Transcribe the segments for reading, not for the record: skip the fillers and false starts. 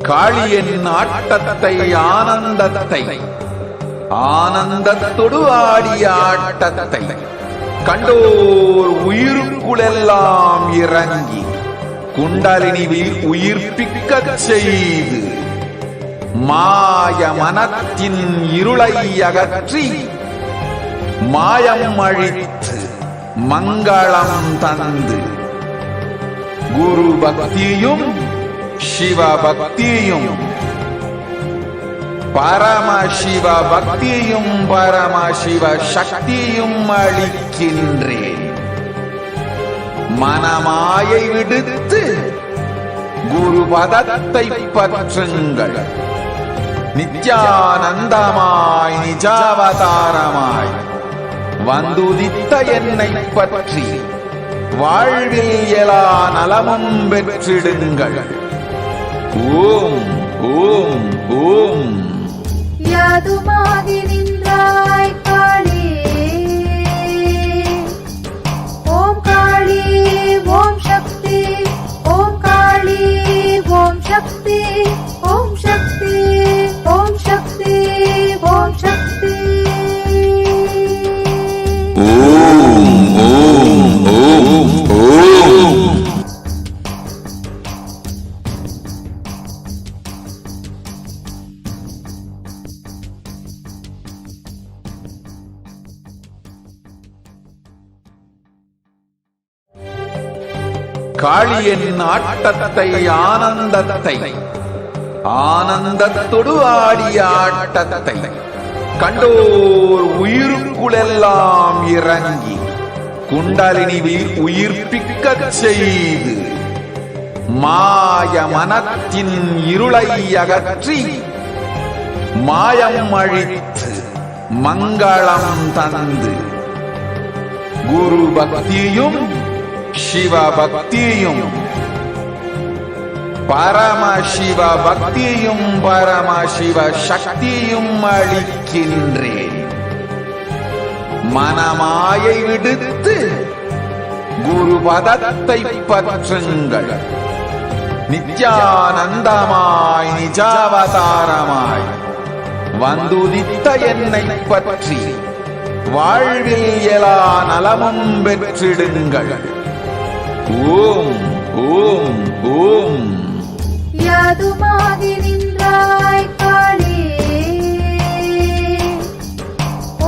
காளியின் ஆட்டத்தை ஆனந்தத்தை ஆனந்தத்தொடு ஆடிய ஆட்டத்தை கண்டோர் உயிருக்குளெல்லாம் இறங்கி குண்டலினிவில் உயிர்ப்பிக்கச் செய்து மாய மனத்தின் இருளை அகற்றி மாயம் அழித்து மங்களம் தந்து குரு பக்தியும் சிவ பக்தியும் பரமசிவ பக்தியும் பரமசிவ சக்தியும் அளிக்கின்றேன். மனமாயை விடுத்து குரு பதத்தை பற்றுங்கள். நித்யானந்தமாய் நிஜாவதாரமாய் வந்துதித்த என்னை பற்றி வாழ்வில் எல்லா நலமும் பெற்றிடுங்கள். ஓம் ஓம் ஓம். யாதுமாகி நின்றாய் காளி, ஓம் காளி ஓம் சக்தி, ஓம் காளி ஓம் சக்தி, ஓம் சக்தி ஓம் சக்தி ஓம் சக்தி. ஓம் ஓம் ஓம் ஓம். காளியின் ஆட்டத்தை ஆனந்தத்தை ஆனந்தத்தொடு ஆடிய ஆட்டத்தை கண்டோர் உயிருக்குளெல்லாம் இறங்கி குண்டலினிவில் உயிர்ப்பிக்கச் செய்து மாய மனத்தின் இருளை அகற்றி மாயம் அழித்து மங்களம் தந்து குரு பக்தியும் சிவ பக்தியும் பரமசிவ பக்தியும் பரமசிவ சக்தியும் அளிக்கின்றேன். மனமாயை விடுத்து குரு பதத்தை பற்றுங்கள். நித்யானந்தமாய் நிஜாவதாரமாய் வந்துதித்த என்னை பற்றி வாழ்வில் எல்லா நலமும் பெற்றிடுங்கள். ஓம் ஓம் ஓம். யாதுமாகி நின்றாய் காளி,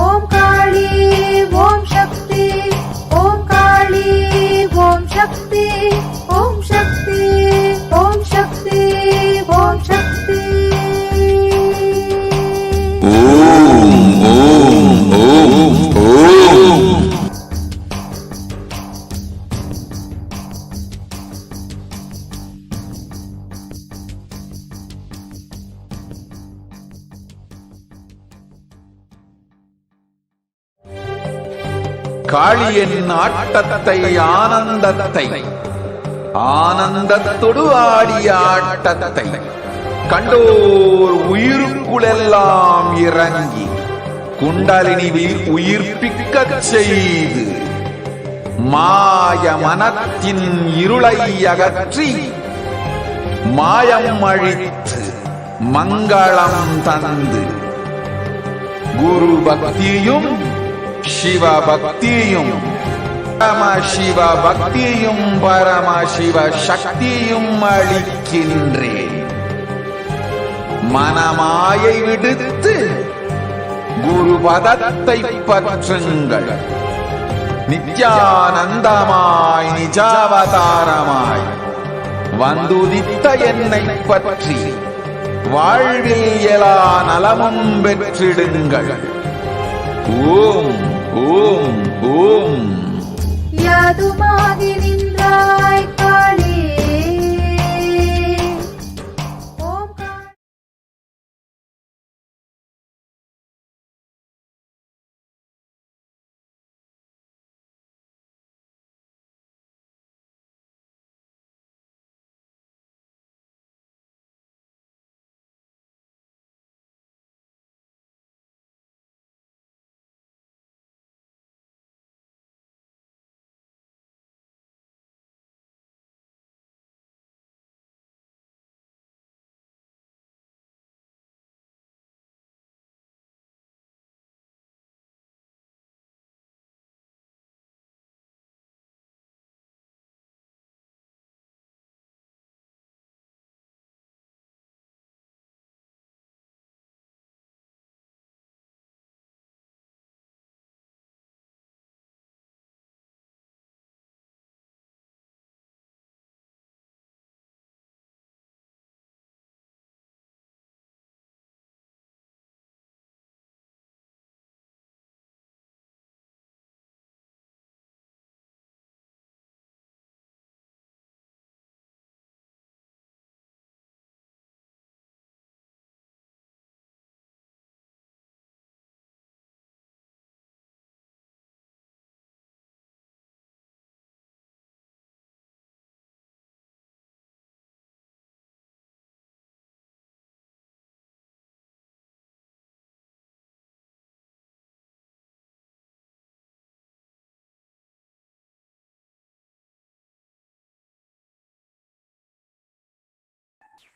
ஓம் காளி ஓம் சக்தி, ஓம் காளி ஓம் சக்தி, ஓம் சக்தி ஓம் சக்தி ஓம் சக்தி. ஓம் ஓம் ஓம் ஓம். காளியின் ஆட்டத்தை ஆனந்தத்தை ஆனந்தத்தொடு ஆடிய ஆட்டத்தை கண்டோர் உயிருக்குளெல்லாம் இறங்கி குண்டலினிவில் உயிர்ப்பிக்கச் செய்து மாய மனத்தின் இருளை அகற்றி மாயம் அழித்து மங்களம் தந்து குரு பக்தியும் சிவ பக்தியும் பரமசிவ பக்தியும் பரமசிவ சக்தியும் அளிக்கின்றேன். மனமாயை விடுத்து குரு பதத்தை பற்றுங்கள். நித்யானந்தமாய் நிஜாவதாரமாய் வந்துதித்த என்னை பற்றி வாழ்வில் எல்லா நலமும் பெற்றிடுங்கள். ஓம் ஓம் ஓம். யாதுமாகி நின்றாய் காளி.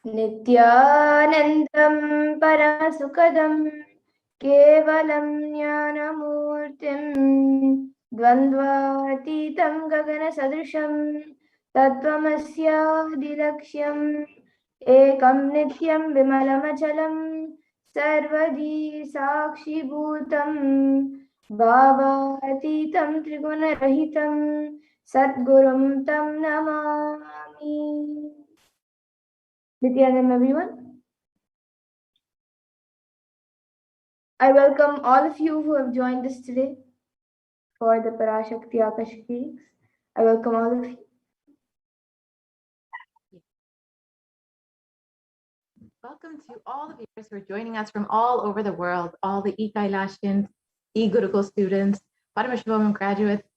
Nithyanandam Paramasukadam Kevalam Jnanamurtim Dvandvatitam Gagana Sadrisham Tattvamasya Ekam Nityam Vimalamachalam Sarvadi Sakshibhutam Bhavatitam Trigunarahitam Sadgurum Tam Namami. Nityanam, everyone. I welcome all of you who have joined us today for the Parashakti Akashic Weeks. I welcome all of you. Welcome to all the viewers who are joining us from all over the world, all the e-Kailashians, e-Gurukul students, Paramashivoham graduates,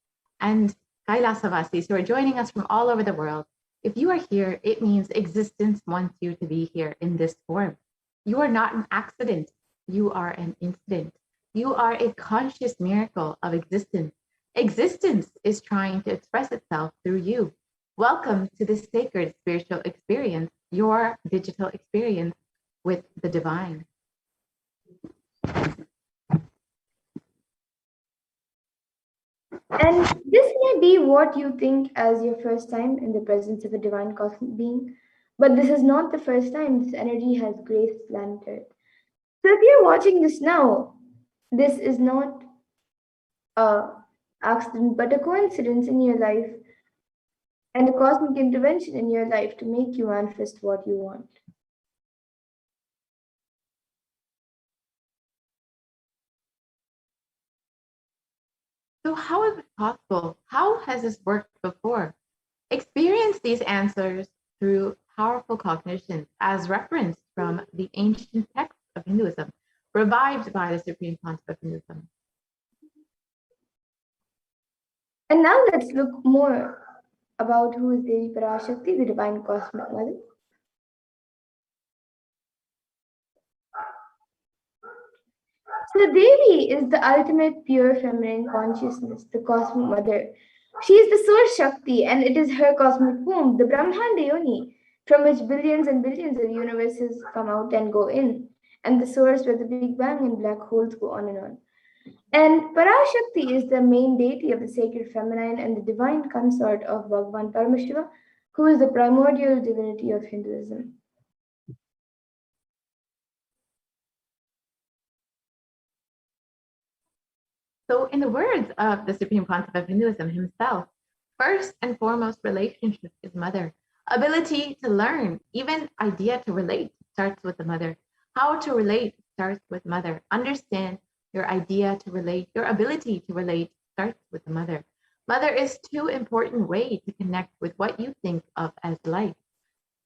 and Kailasavasis who are joining us from all over the world. If you are here, it means existence wants you to be here in this form. You are not an accident. You are an incident. You are a conscious miracle of existence. Existence is trying to express itself through you. Welcome to this sacred spiritual experience, your digital experience with the divine. And this may be what you think as your first time in the presence of a divine cosmic being, but this is not the first time this energy has graced planet Earth. So if you're watching this now, this is not a accident, but a coincidence in your life and a cosmic intervention in your life to make you manifest what you want. So how is it possible? How has this worked before? Experience these answers through powerful cognition as referenced from the ancient texts of Hinduism, revived by the Supreme Concept of Hinduism. And now let's look more about who is Devi Parashakti, the divine cosmic mother. So Devi is the ultimate pure feminine consciousness, the cosmic mother. She is the source Shakti, and it is her cosmic womb, the Brahmanda Yoni, from which billions and billions of universes come out and go in, and the source where the Big Bang and black holes go on and on. And Parashakti is the main deity of the sacred feminine and the divine consort of Bhagavan Paramashiva, who is the primordial divinity of Hinduism. So in the words of the Supreme Concept of Hinduism himself, first and foremost relationship is mother. Ability to learn, even idea to relate starts with the mother. How to relate starts with mother. Understand your idea to relate, your ability to relate starts with the mother. Mother is too important way to connect with what you think of as life.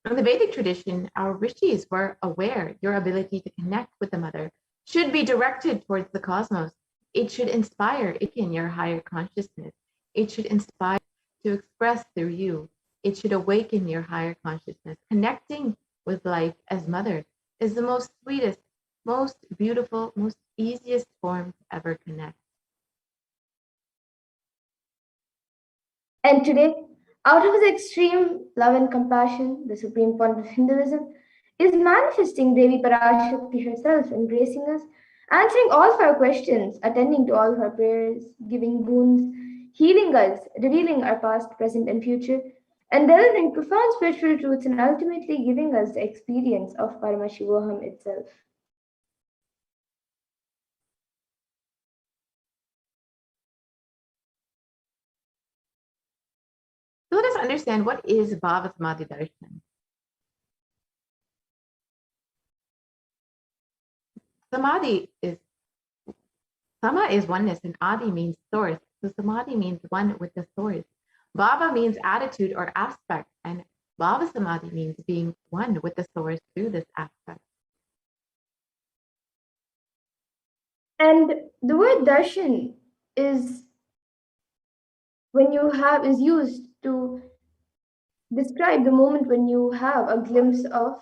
In the Vedic tradition, our rishis were aware your ability to connect with the mother should be directed towards the cosmos. It should inspire in your higher consciousness. It should inspire to express through you. It should awaken your higher consciousness. Connecting with life as mother is the most sweetest, most beautiful, most easiest form to ever connect. And today, out of his extreme love and compassion, the supreme point of Hinduism is manifesting Devi Parashakti herself, embracing us, answering all of our questions, attending to all of our prayers, giving boons, healing us, revealing our past, present, and future, and delivering profound spiritual truths and ultimately giving us the experience of Paramashivoham itself. So let us understand what is Bhava Samadhi Darshan. Samadhi is Sama is oneness and Adi means source. So Samadhi means one with the source. Bhava means attitude or aspect, and Bhava Samadhi means being one with the source through this aspect. And the word darshan is used to describe the moment when you have a glimpse of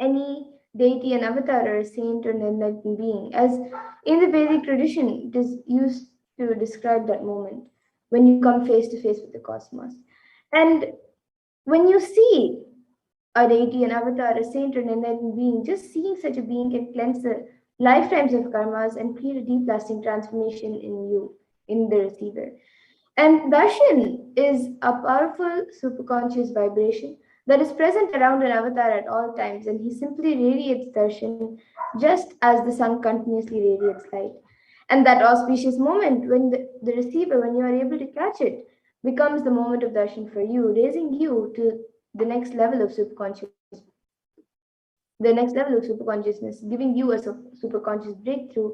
any deity, an avatar, or a saint, or an enlightened being. As in the Vedic tradition, it is used to describe that moment when you come face to face with the cosmos. And when you see a deity, an avatar, a saint, or an enlightened being, just seeing such a being can cleanse the lifetimes of karmas and create a deep lasting transformation in you, in the receiver. And darshan is a powerful superconscious vibration that is present around an avatar at all times, and he simply radiates darshan just as the sun continuously radiates light. And that auspicious moment when the receiver, when you are able to catch it, becomes the moment of darshan for you, raising you to the next level of superconsciousness, giving you a superconscious breakthrough,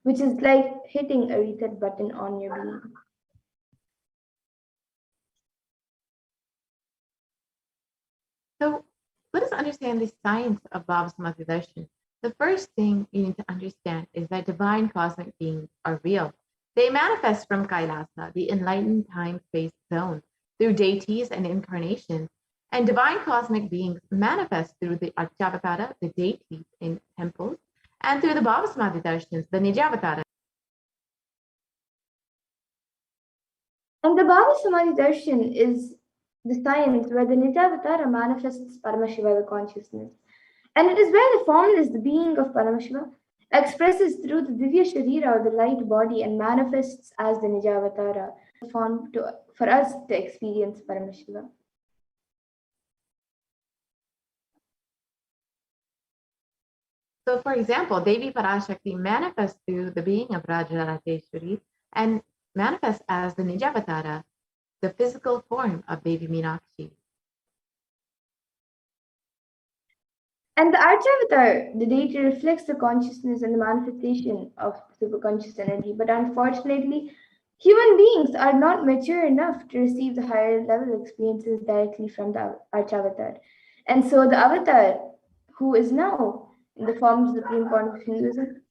which is like hitting a reset button on your being. So let us understand the science of Baba Samadhi Darshan. The first thing you need to understand is that divine cosmic beings are real. They manifest from Kailasa, the enlightened time-space zone, through deities and incarnations. And divine cosmic beings manifest through the Archavatara, the deities in temples, and through the Baba Samadhi Darshans, the Nijavatara. And the Baba Samadhi Darshan is the science where the Nijavatara manifests Paramashiva, the consciousness. And it is where the formless, the being of Paramashiva, expresses through the Divya Sharira or the light body and manifests as the Nijavatara form for us to experience Paramashiva. So, for example, Devi Parashakti manifests through the being of Rajarajeshwari and manifests as the Nijavatara, the physical form of Devi Meenakshi. And the Archavatar, the deity, reflects the consciousness and the manifestation of superconscious energy. But unfortunately, human beings are not mature enough to receive the higher level experiences directly from the Archavatar. And so the Avatar, who is now in the form of the Supreme Point of Hinduism,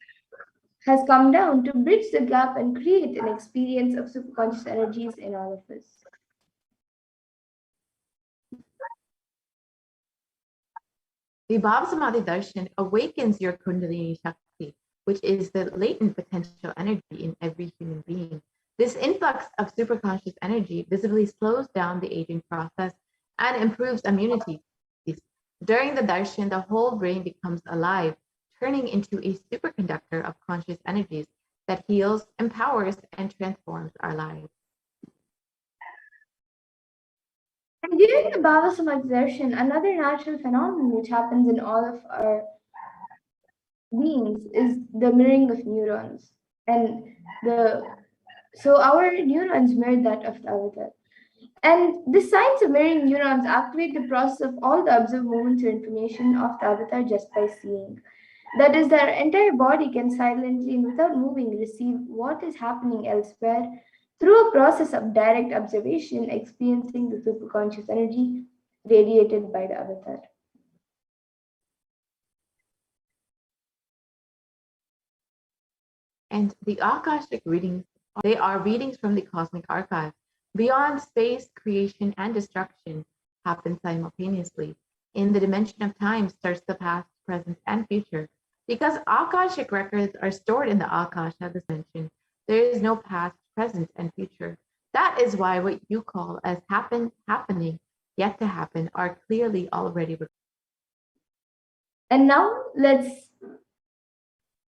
has come down to bridge the gap and create an experience of superconscious energies in all of us. The Baba Samadhi Darshan awakens your Kundalini Shakti, which is the latent potential energy in every human being. This influx of superconscious energy visibly slows down the aging process and improves immunity. During the darshan, the whole brain becomes alive, turning into a superconductor of conscious energies that heals, empowers, and transforms our lives. And during the Baba Samadhi Darshan, another natural phenomenon which happens in all of our beings is the mirroring of neurons. And so our neurons mirror that of the avatar. And the signs of mirroring neurons activate the process of all the observed movements or information of the avatar just by seeing. That is, their entire body can silently and without moving receive what is happening elsewhere through a process of direct observation, experiencing the superconscious energy radiated by the avatar. And the Akashic readings, they are readings from the cosmic archive. Beyond space, creation, and destruction happen simultaneously. In the dimension of time starts the past, present, and future. Because Akashic records are stored in the Akasha dimension, there is no past, present, and future. That is why what you call as happening, yet to happen, are clearly already recorded. And now let's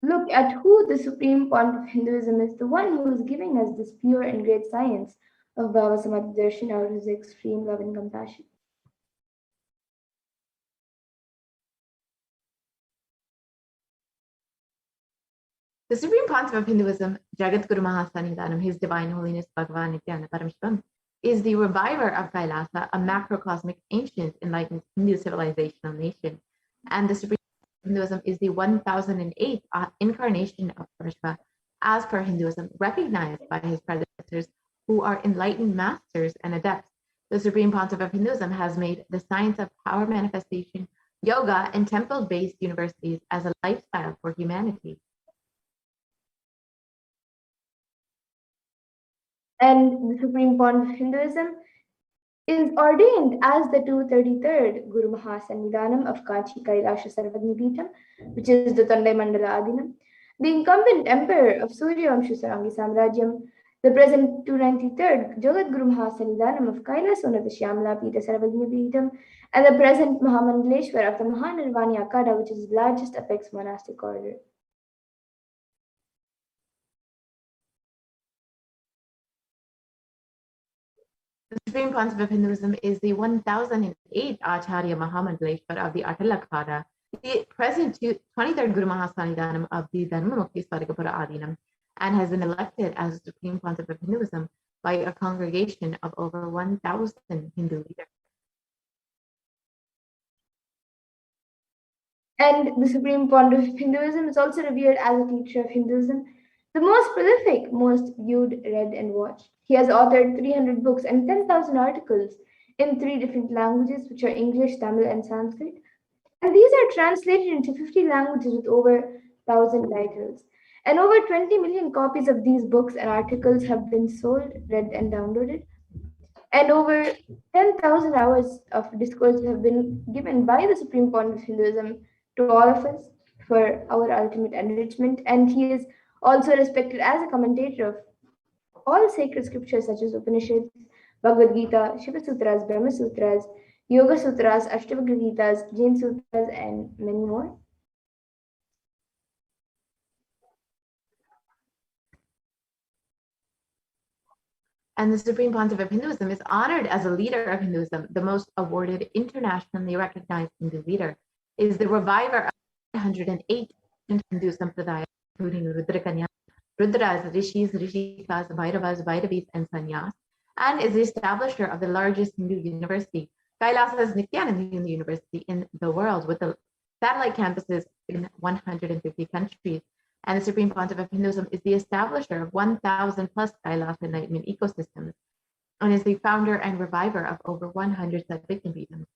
look at who the supreme point of Hinduism is, the one who is giving us this pure and great science of Baba Samadhi Darshan out of his extreme love and compassion. The Supreme Pontiff of Hinduism, Jagat Guru Mahasannidhanam, His Divine Holiness Bhagavan Nithyananda Paramashivam, is the reviver of Kailasa, a macrocosmic, ancient, enlightened Hindu civilizational nation. And the Supreme Pontiff of Hinduism is the 1008th incarnation of Paramashiva, as per Hinduism, recognized by his predecessors, who are enlightened masters and adepts. The Supreme Pontiff of Hinduism has made the science of power manifestation, yoga, and temple-based universities as a lifestyle for humanity. And the Supreme Point of Hinduism is ordained as the 233rd Guru Mahasannidhanam of Kachi Kailasha Sarvagnipitam, which is the Tandai Mandala Adinam, the incumbent emperor of Surya Vamsha Sarangi Samrajyam, The present 293rd Jagat Guru Mahasanidanam of Kailasona, the Shyamala Pita Saravagnya Peetham, and the present Mahamandaleshwar of the Mahanirvani Akada, which is the largest apex monastic order. The Supreme Concept of Hinduism is the 1008th Acharya Mahamandaleshwar of the Atalakada, the present 23rd Guru Mahasanidanam of the Dharmamukti Swargapura Adinam, and has been elected as the Supreme Concept of Hinduism by a congregation of over 1,000 Hindu leaders. And the Supreme Pontiff of Hinduism is also revered as a teacher of Hinduism, the most prolific, most viewed, read, and watched. He has authored 300 books and 10,000 articles in 3 different languages, which are English, Tamil, and Sanskrit. And these are translated into 50 languages with over 1,000 titles. And over 20 million copies of these books and articles have been sold, read, and downloaded. And over 10,000 hours of discourse have been given by the Supreme Pontiff of Hinduism to all of us for our ultimate enrichment. And he is also respected as a commentator of all sacred scriptures such as Upanishads, Bhagavad Gita, Shiva Sutras, Brahma Sutras, Yoga Sutras, Ashtavakra Gitas, Jain Sutras, and many more. And the Supreme Pontiff of Hinduism is honored as a leader of Hinduism, the most awarded internationally recognized Hindu leader, is the reviver of 108 Hindu Sampradayas, including Rudrakanya, Rudras, Rishis, Rishikas, Bhairavas, Bhairavis, and Sannyas, and is the establisher of the largest Hindu university, Kailasa's Nithyananda University in the world, with the satellite campuses in 150 countries. And the Supreme Pontiff of Hinduism is the establisher of 1,000 plus Kailasa enlightenment ecosystems, and is the founder and reviver of over 100 Sadvikam,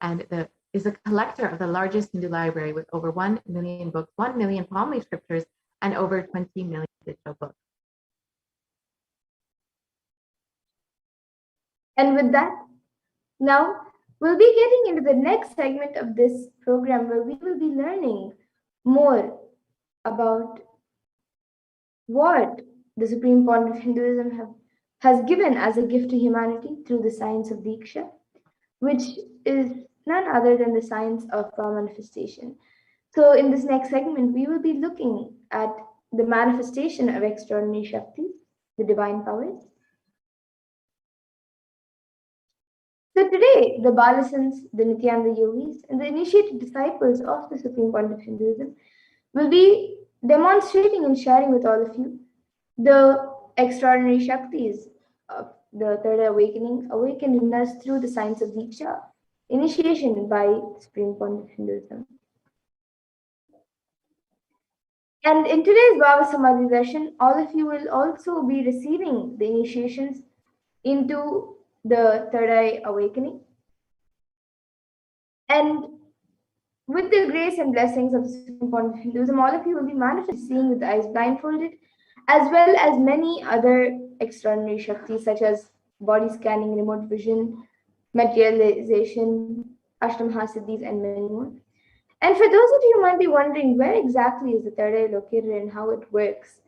and is a collector of the largest Hindu library with over 1 million books, 1 million palm leaf scriptures, and over 20 million digital books. And with that, now we'll be getting into the next segment of this program where we will be learning more about what the Supreme Pontiff of Hinduism has given as a gift to humanity through the science of Diksha, which is none other than the science of power manifestation. So in this next segment, we will be looking at the manifestation of extraordinary Shaktis, the divine powers. So today, the Balasans, the Nithyananda Yogis, and the initiated disciples of the Supreme Pontiff of Hinduism will be demonstrating and sharing with all of you the extraordinary Shaktis of the Third Awakening awakened in us through the science of Diksha, initiation by the Supreme Pontiff of Hinduism. And in today's Bhava Samadhi session, all of you will also be receiving the initiations into the Third Eye Awakening. And with the grace and blessings of the Supreme Pontiff of Hinduism, all of you will be manifesting, seeing with the eyes blindfolded, as well as many other extraordinary Shaktis such as body scanning, remote vision, materialization, Ashtamahasiddhis, and many more. And for those of you who might be wondering where exactly is the third eye located and how it works.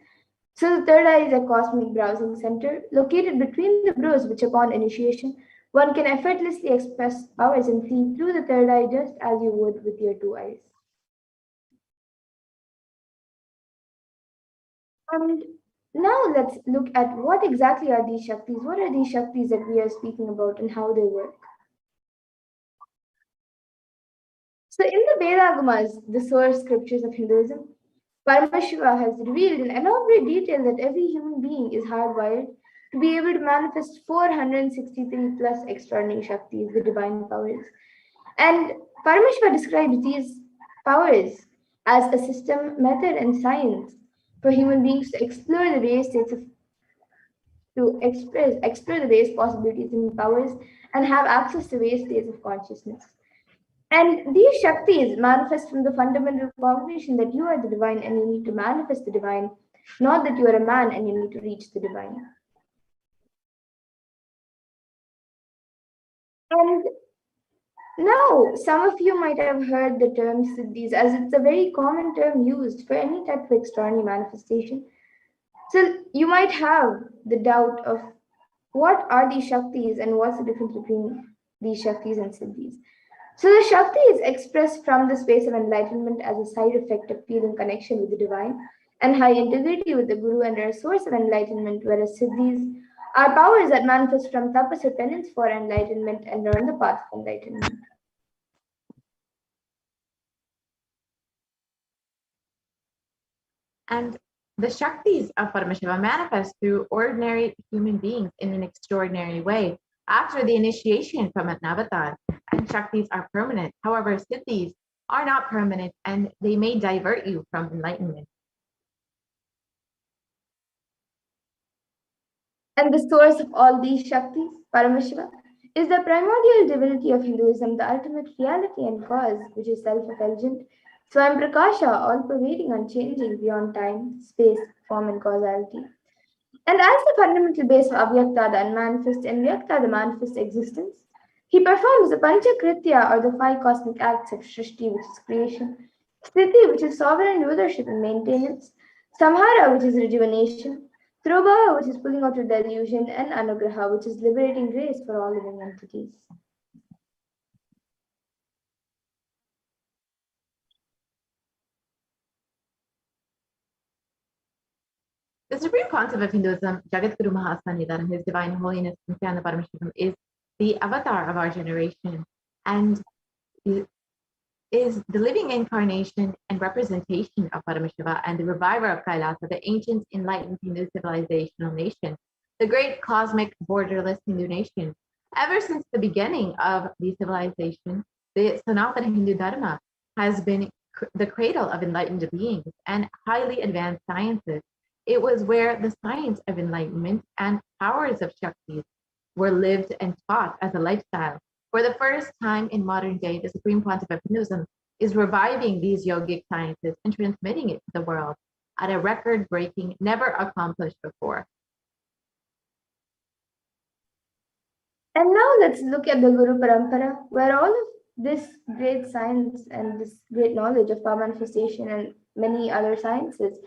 So the third eye is a cosmic browsing center located between the brows, which upon initiation, one can effortlessly express powers and see through the third eye just as you would with your 2 eyes. And now let's look at what exactly are these Shaktis, what are these Shaktis that we are speaking about and how they work. So in the Vedagamas, the source scriptures of Hinduism, Paramashiva has revealed in elaborate detail that every human being is hardwired to be able to manifest 463 plus extraordinary Shaktis, the divine powers. And Paramashiva describes these powers as a system, method, and science for human beings to explore the various states of explore the various possibilities and powers and have access to various states of consciousness. And these Shaktis manifest from the fundamental cognition that you are the divine and you need to manifest the divine, not that you are a man and you need to reach the divine. And now, some of you might have heard the term Siddhis, as it's a very common term used for any type of extraordinary manifestation. So you might have the doubt of what are these Shaktis and what's the difference between these Shaktis and Siddhis. So the Shakti is expressed from the space of enlightenment as a side effect of feeling connection with the divine and high integrity with the Guru and are a source of enlightenment, whereas Siddhis are powers that manifest from tapas or penance for enlightenment and are on the path of enlightenment. And the Shaktis of Paramashiva manifest through ordinary human beings in an extraordinary way after the initiation from an avatar. And Shaktis are permanent. However, Siddhis are not permanent and they may divert you from enlightenment. And the source of all these Shaktis, Paramashiva, is the primordial divinity of Hinduism, the ultimate reality and cause, which is self-effulgent, Swam Prakasha, all-pervading, unchanging, beyond time, space, form, and causality. And as the fundamental base of Avyakta, the unmanifest, and Vyakta, the manifest existence, he performs the Panchakritya or the five cosmic acts of Srishti, which is creation, Sthiti, which is sovereign rulership and maintenance, Samhara, which is rejuvenation, Throbhava, which is pulling out of delusion, and Anugraha, which is liberating grace for all living entities. The supreme concept of Hinduism, Jagatguru Mahasannidhan, His Divine Holiness Nithyananda Paramashivam, is the avatar of our generation and is the living incarnation and representation of Paramashiva and the reviver of Kailasa, the ancient enlightened Hindu civilizational nation, the great cosmic borderless Hindu nation. Ever since the beginning of the civilization, the Sanatana Hindu Dharma has been the cradle of enlightened beings and highly advanced sciences. It was where the science of enlightenment and powers of Shaktis were lived and taught as a lifestyle. For the first time in modern day, the Supreme Pontiff of Hinduism is reviving these yogic sciences and transmitting it to the world at a record-breaking, never accomplished before. And now let's look at the Guru Parampara, where all of this great science and this great knowledge of power manifestation and many other sciences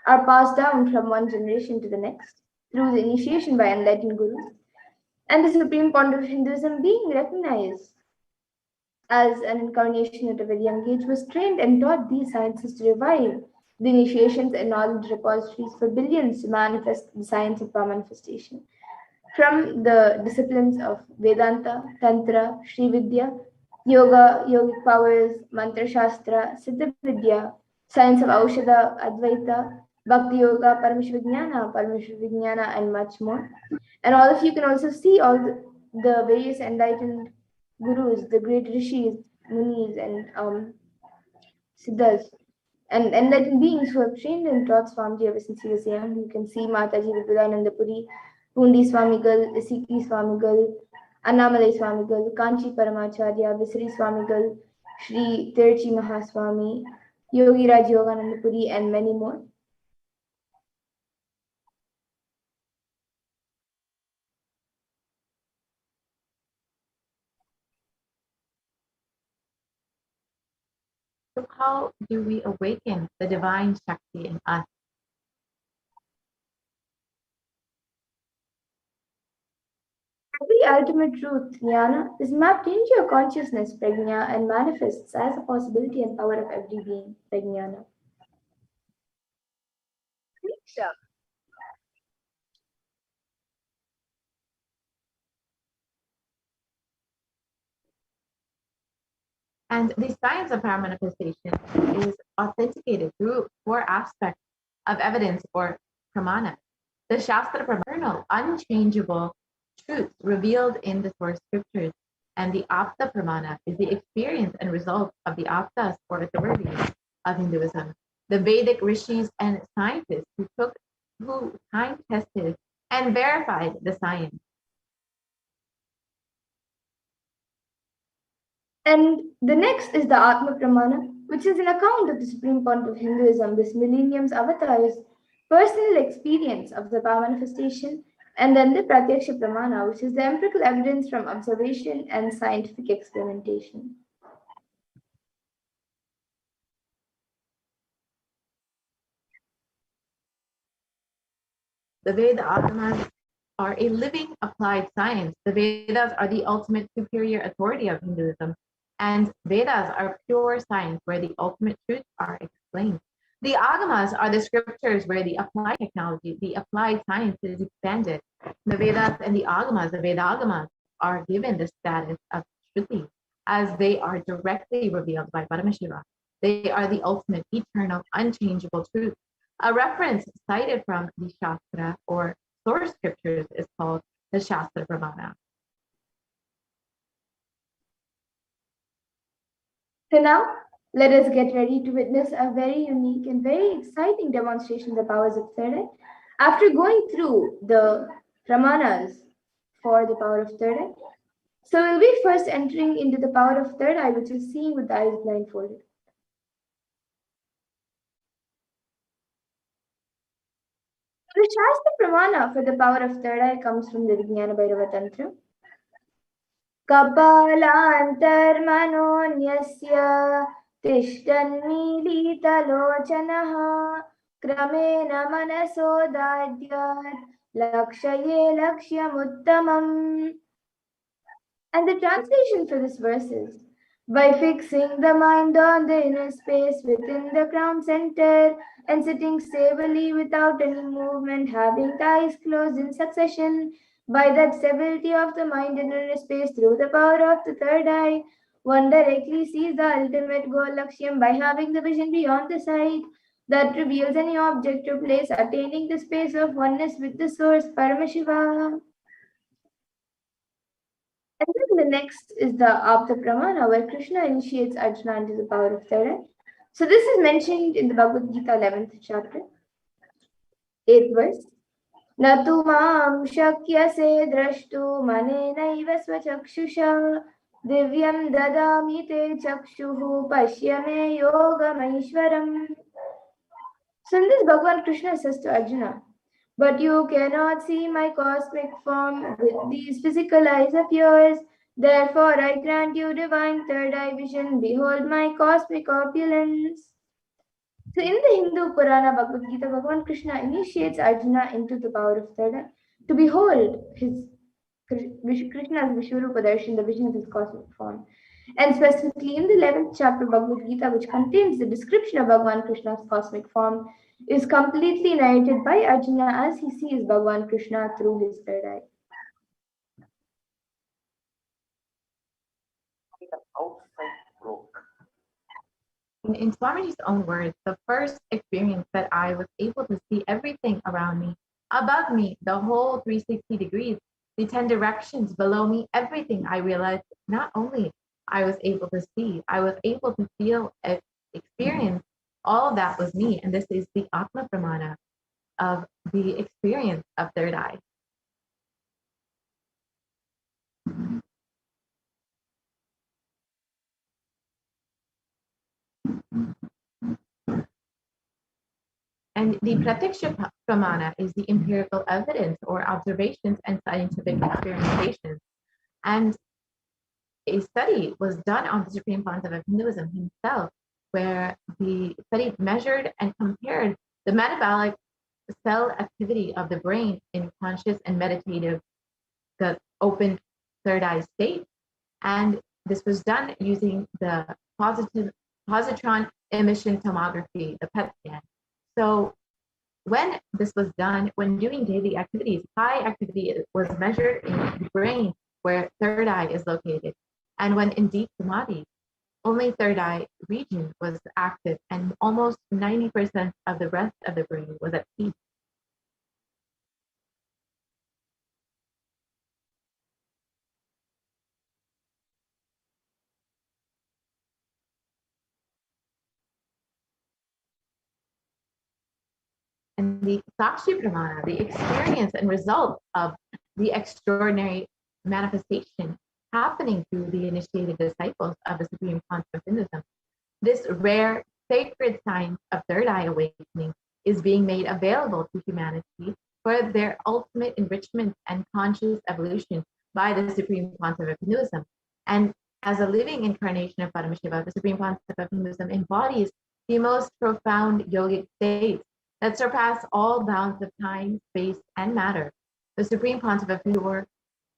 are passed down from one generation to the next through the initiation by enlightened gurus. And the Supreme Pontiff of Hinduism, being recognized as an incarnation at a very young age, was trained and taught these sciences to revive the initiations and knowledge repositories for billions to manifest the science of power manifestation. From the disciplines of Vedanta, Tantra, Sri Vidya, Yoga, Yogic powers, Mantra Shastra, Siddha Vidya, science of Aushadha, Advaita, Bhakti Yoga, Paramashivijnana, and much more. And all of you can also see all the various enlightened gurus, the great rishis, munis, and siddhas, and enlightened beings who have trained and taught Swamiji ever since he was young. You can see Mataji Vipudananda Puri, Pundi Swamigal, Isiki Swamigal, Annamalai Swamigal, Kanchi Paramacharya, Visri Swamigal, Sri Tirchi Mahaswami, Yogi Raj Yogananda Puri, and many more. So how do we awaken the divine Shakti in us? Every ultimate truth, jnana, is mapped into your consciousness, prajna, and manifests as a possibility and power of every being, prajnana. And the science of power manifestation is authenticated through four aspects of evidence or pramana. The Shastra Pramana, unchangeable truths revealed in the source scriptures, and the Apta Pramana is the experience and result of the Aptas or authorities of Hinduism. The Vedic rishis and scientists who time tested and verified the science. And the next is the Atma Pramana, which is an account of the Supreme Pontiff of Hinduism, this millennium's avatar's personal experience of the power manifestation, and then the Pratyaksha Pramana, which is the empirical evidence from observation and scientific experimentation. The Veda Agamas are a living applied science. The Vedas are the ultimate superior authority of Hinduism, and Vedas are pure science where the ultimate truths are explained. The Agamas are the scriptures where the applied technology, the applied science is expanded. The Vedas and the Agamas, the Veda Agamas, are given the status of Shruti as they are directly revealed by Paramashiva. They are the ultimate, eternal, unchangeable truth. A reference cited from the Shastra or source scriptures is called the Shastra Pramana. So now, let us get ready to witness a very unique and very exciting demonstration of the powers of third eye. After going through the Pramanas for the power of third eye, so we'll be first entering into the power of third eye, which is seeing with the eyes blindfolded. The Shastra Pramana for the power of third eye comes from the Vijnana Bhairava Tantra. Kapalantarmanonyasya tishtannilitalochanaha kramena manasodadyat lakshaye lakshyamuttamam. And the translation for this verse is, by fixing the mind on the inner space within the crown center and sitting stably without any movement, having the eyes closed in succession, by that stability of the mind in inner space through the power of the third eye, one directly sees the ultimate goal Lakshyam by having the vision beyond the sight that reveals any object or place, attaining the space of oneness with the source, Paramashiva. And then the next is the Apta Pramana, where Krishna initiates Arjuna into the power of third eye. So this is mentioned in the Bhagavad Gita 11th chapter, 8th verse. Natu mam shakyase drashtu manenaiva swachakshusha divyam dadami te chakshuhu pashyame yogamaishwaram. So in this, Bhagavan Krishna says to Arjuna, but you cannot see my cosmic form with these physical eyes of yours. Therefore, I grant you divine third eye vision. Behold my cosmic opulence. So, in the Hindu Purana Bhagavad Gita, Bhagavan Krishna initiates Arjuna into the power of third eye to behold his Krishna's Vishwarupa Darshan, the vision of his cosmic form. And specifically in the 11th chapter of Bhagavad Gita, which contains the description of Bhagavan Krishna's cosmic form, is completely narrated by Arjuna as he sees Bhagavan Krishna through his third eye. In Swamiji's own words, the first experience that I was able to see everything around me, above me, the whole 360 degrees, the 10 directions below me, everything, I realized not only I was able to see, I was able to feel, experience, all of that was me. And this is the Atma Pramana of the experience of third eye. And the Pratiksha Pramana is the empirical evidence or observations and scientific experimentations. And a study was done on the Supreme Concept of Hinduism himself, where the study measured and compared the metabolic cell activity of the brain in conscious and meditative, the open third eye state. And this was done using the positron emission tomography, the PET scan. So when this was done, when doing daily activities, high activity was measured in the brain where third eye is located. And when in deep samadhi, only third eye region was active and almost 90% of the rest of the brain was at peace. And the Sakshi Pramana, the experience and result of the extraordinary manifestation happening through the initiated disciples of the Supreme Concept of Hinduism. This rare sacred science of third eye awakening is being made available to humanity for their ultimate enrichment and conscious evolution by the Supreme Concept of Hinduism. And as a living incarnation of Paramashiva, the Supreme Concept of Hinduism embodies the most profound yogic states that surpass all bounds of time, space, and matter. The Supreme Pontiff pure,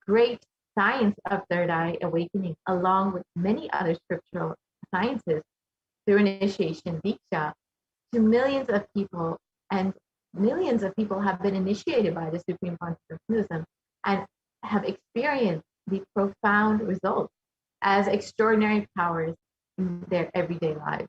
great science of third eye awakening, along with many other scriptural sciences, through initiation, Diksha, to millions of people, and millions of people have been initiated by the Supreme Pontiff of Hinduism and have experienced the profound results as extraordinary powers in their everyday lives.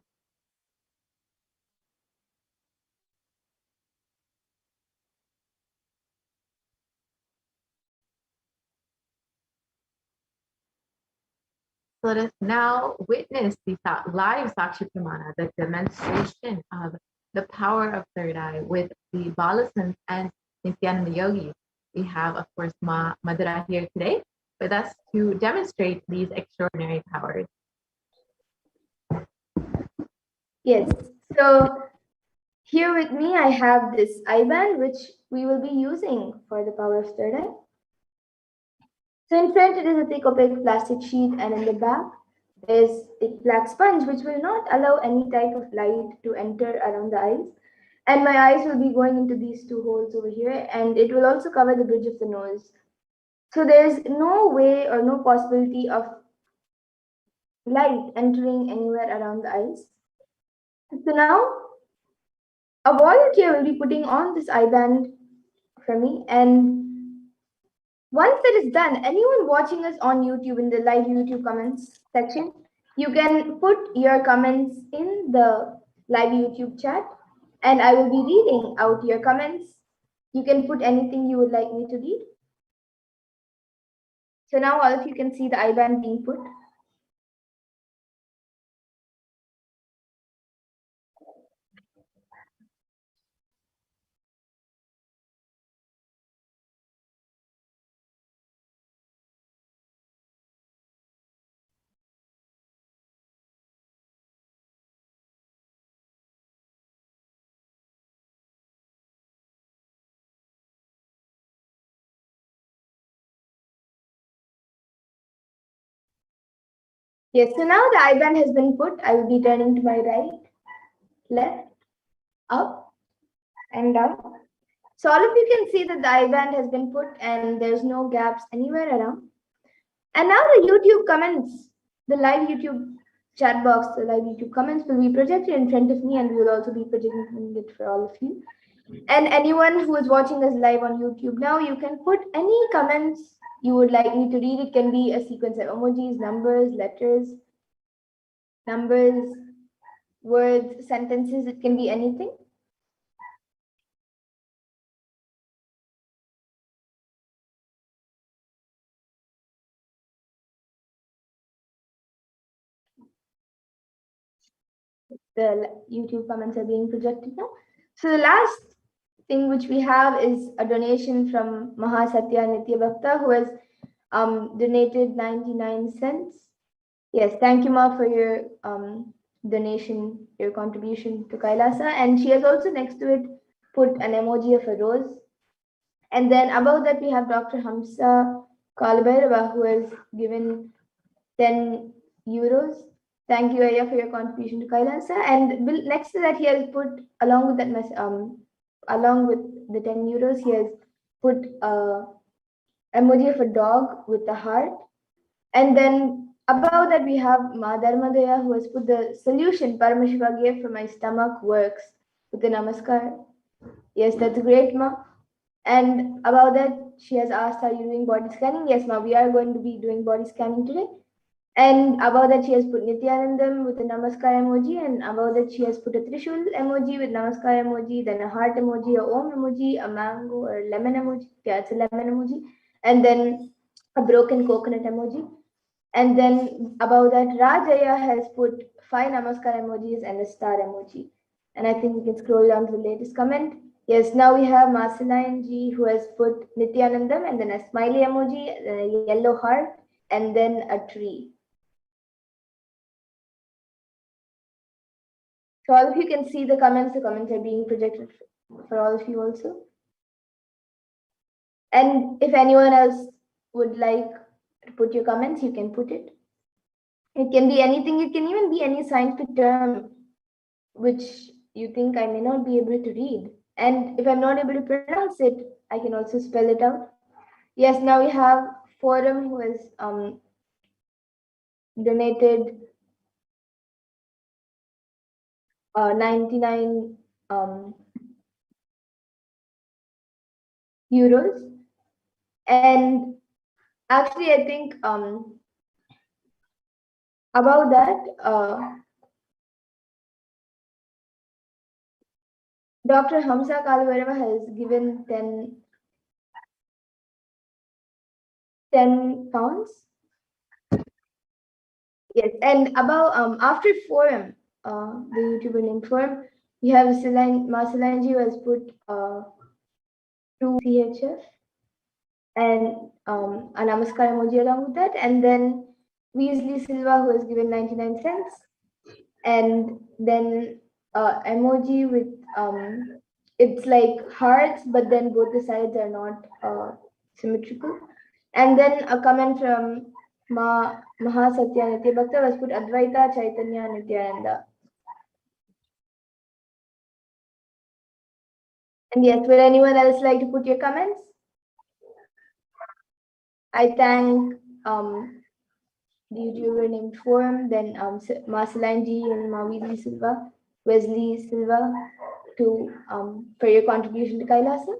Let us now witness the live Sakshi Pramana, the demonstration of the power of third eye with the Balasans and Nithyananda yogis. We have, of course, Ma Madhura here today with us to demonstrate these extraordinary powers. Yes, so here with me I have this I-band which we will be using for the power of third eye. So in front it is a thick opaque plastic sheet, and in the back is a black sponge which will not allow any type of light to enter around the eyes. And my eyes will be going into these two holes over here, and it will also cover the bridge of the nose. So there's no way or no possibility of light entering anywhere around the eyes. So now a volunteer will be putting on this I-band for me, and once that is done, anyone watching us on YouTube in the live YouTube comments section, you can put your comments in the live YouTube chat, and I will be reading out your comments. You can put anything you would like me to read. So now all of you can see the I-band being put. Yes, so now the I-band has been put. I will be turning to my right, left, up, and down. So all of you can see that the I-band has been put and there's no gaps anywhere around. And now the YouTube comments, the live YouTube chat box, the live YouTube comments will be projected in front of me, and we will also be projecting it for all of you. And anyone who is watching us live on YouTube now, you can put any comments you would like me to read. It can be a sequence of emojis, numbers, letters, numbers, words, sentences. It can be anything. The YouTube comments are being projected now. So the last thing which we have is a donation from Mahasatya Nitya Bhakta, who has donated 99 cents. Yes, thank you, Ma, for your donation, your contribution to Kailasa. And she has also next to it put an emoji of a rose. And then above that we have Dr. Hamsa Kalbhairava, who has given 10 euros. Thank you, Aya, for your contribution to Kailasa. And next to that, he has put, along with that along with the 10 euros, he has put a emoji of a dog with a heart. And then above that, we have Ma Dharmadaya, who has put the solution Paramashiva gave for my stomach works with the namaskar. Yes, that's great, Ma. And about that, she has asked, are you doing body scanning? Yes, Ma, we are going to be doing body scanning today. And above that, she has put Nithyanandam with a namaskar emoji, and above that, she has put a Trishul emoji with namaskar emoji, then a heart emoji, a Om emoji, a mango or lemon emoji. Yeah, it's a lemon emoji. And then a broken coconut emoji. And then above that, Rajaya has put 5 namaskar emojis and a star emoji. And I think we can scroll down to the latest comment. Yes, now we have Marceline G, who has put Nithyanandam and then a smiley emoji, a yellow heart, and then a tree. So all of you can see the comments. The comments are being projected for all of you also. And if anyone else would like to put your comments, you can put it. It can be anything. It can even be any scientific term which you think I may not be able to read. And if I'm not able to pronounce it, I can also spell it out. Yes, now we have Forum who has donated 99 euros. And actually, I think about that, Dr. Hamsa Kalvarava has given 10 pounds. Yes, and about after Forum, the YouTuber named Forum, we have Marcelanji who has put 2 CHF and a Namaskar emoji along with that, and then Weasley Silva who has given 99 cents, and then emoji with it's like hearts, but then both the sides are not symmetrical, and then a comment from Mahasatya Nitya Bhakta was put Advaita Chaitanya Nityananda. And yes, would anyone else like to put your comments? I thank the YouTuber named Forum, then Marcelanji and Mavili Silva, Wesley Silva, to for your contribution to Kailasa.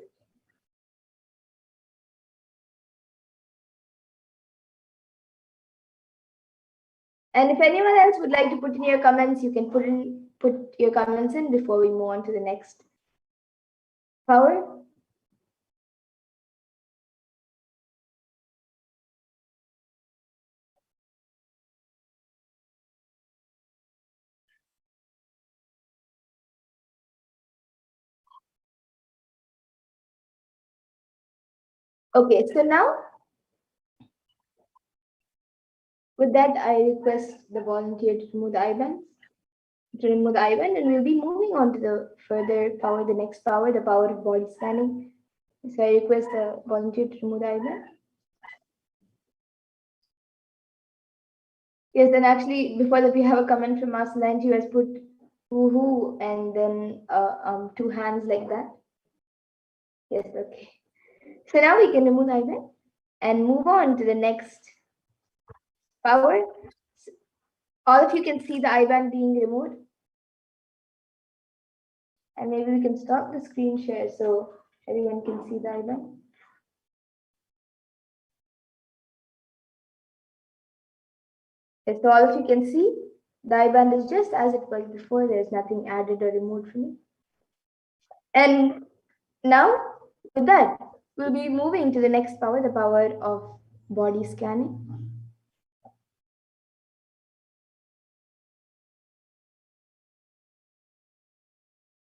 And if anyone else would like to put in your comments, you can put your comments in before we move on to the next power. Okay, so now with that, I request the volunteer to remove the IBAN. And we'll be moving on to the further power, the next power, the power of body scanning. So I request the volunteer to remove the IBAN. Yes, and actually before that we have a comment from Marcelanji who has put woohoo and then 2 hands like that. Yes, okay. So now we can remove the IBAN and move on to the next power. All of you can see the IBAN being removed. And maybe we can stop the screen share so everyone can see the IBAN. Yes, so all of you can see the IBAN is just as it was before. There's nothing added or removed from it. And now with that, we'll be moving to the next power, the power of body scanning.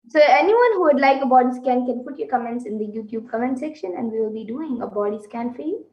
So anyone who would like a body scan can put your comments in the YouTube comment section and we will be doing a body scan for you.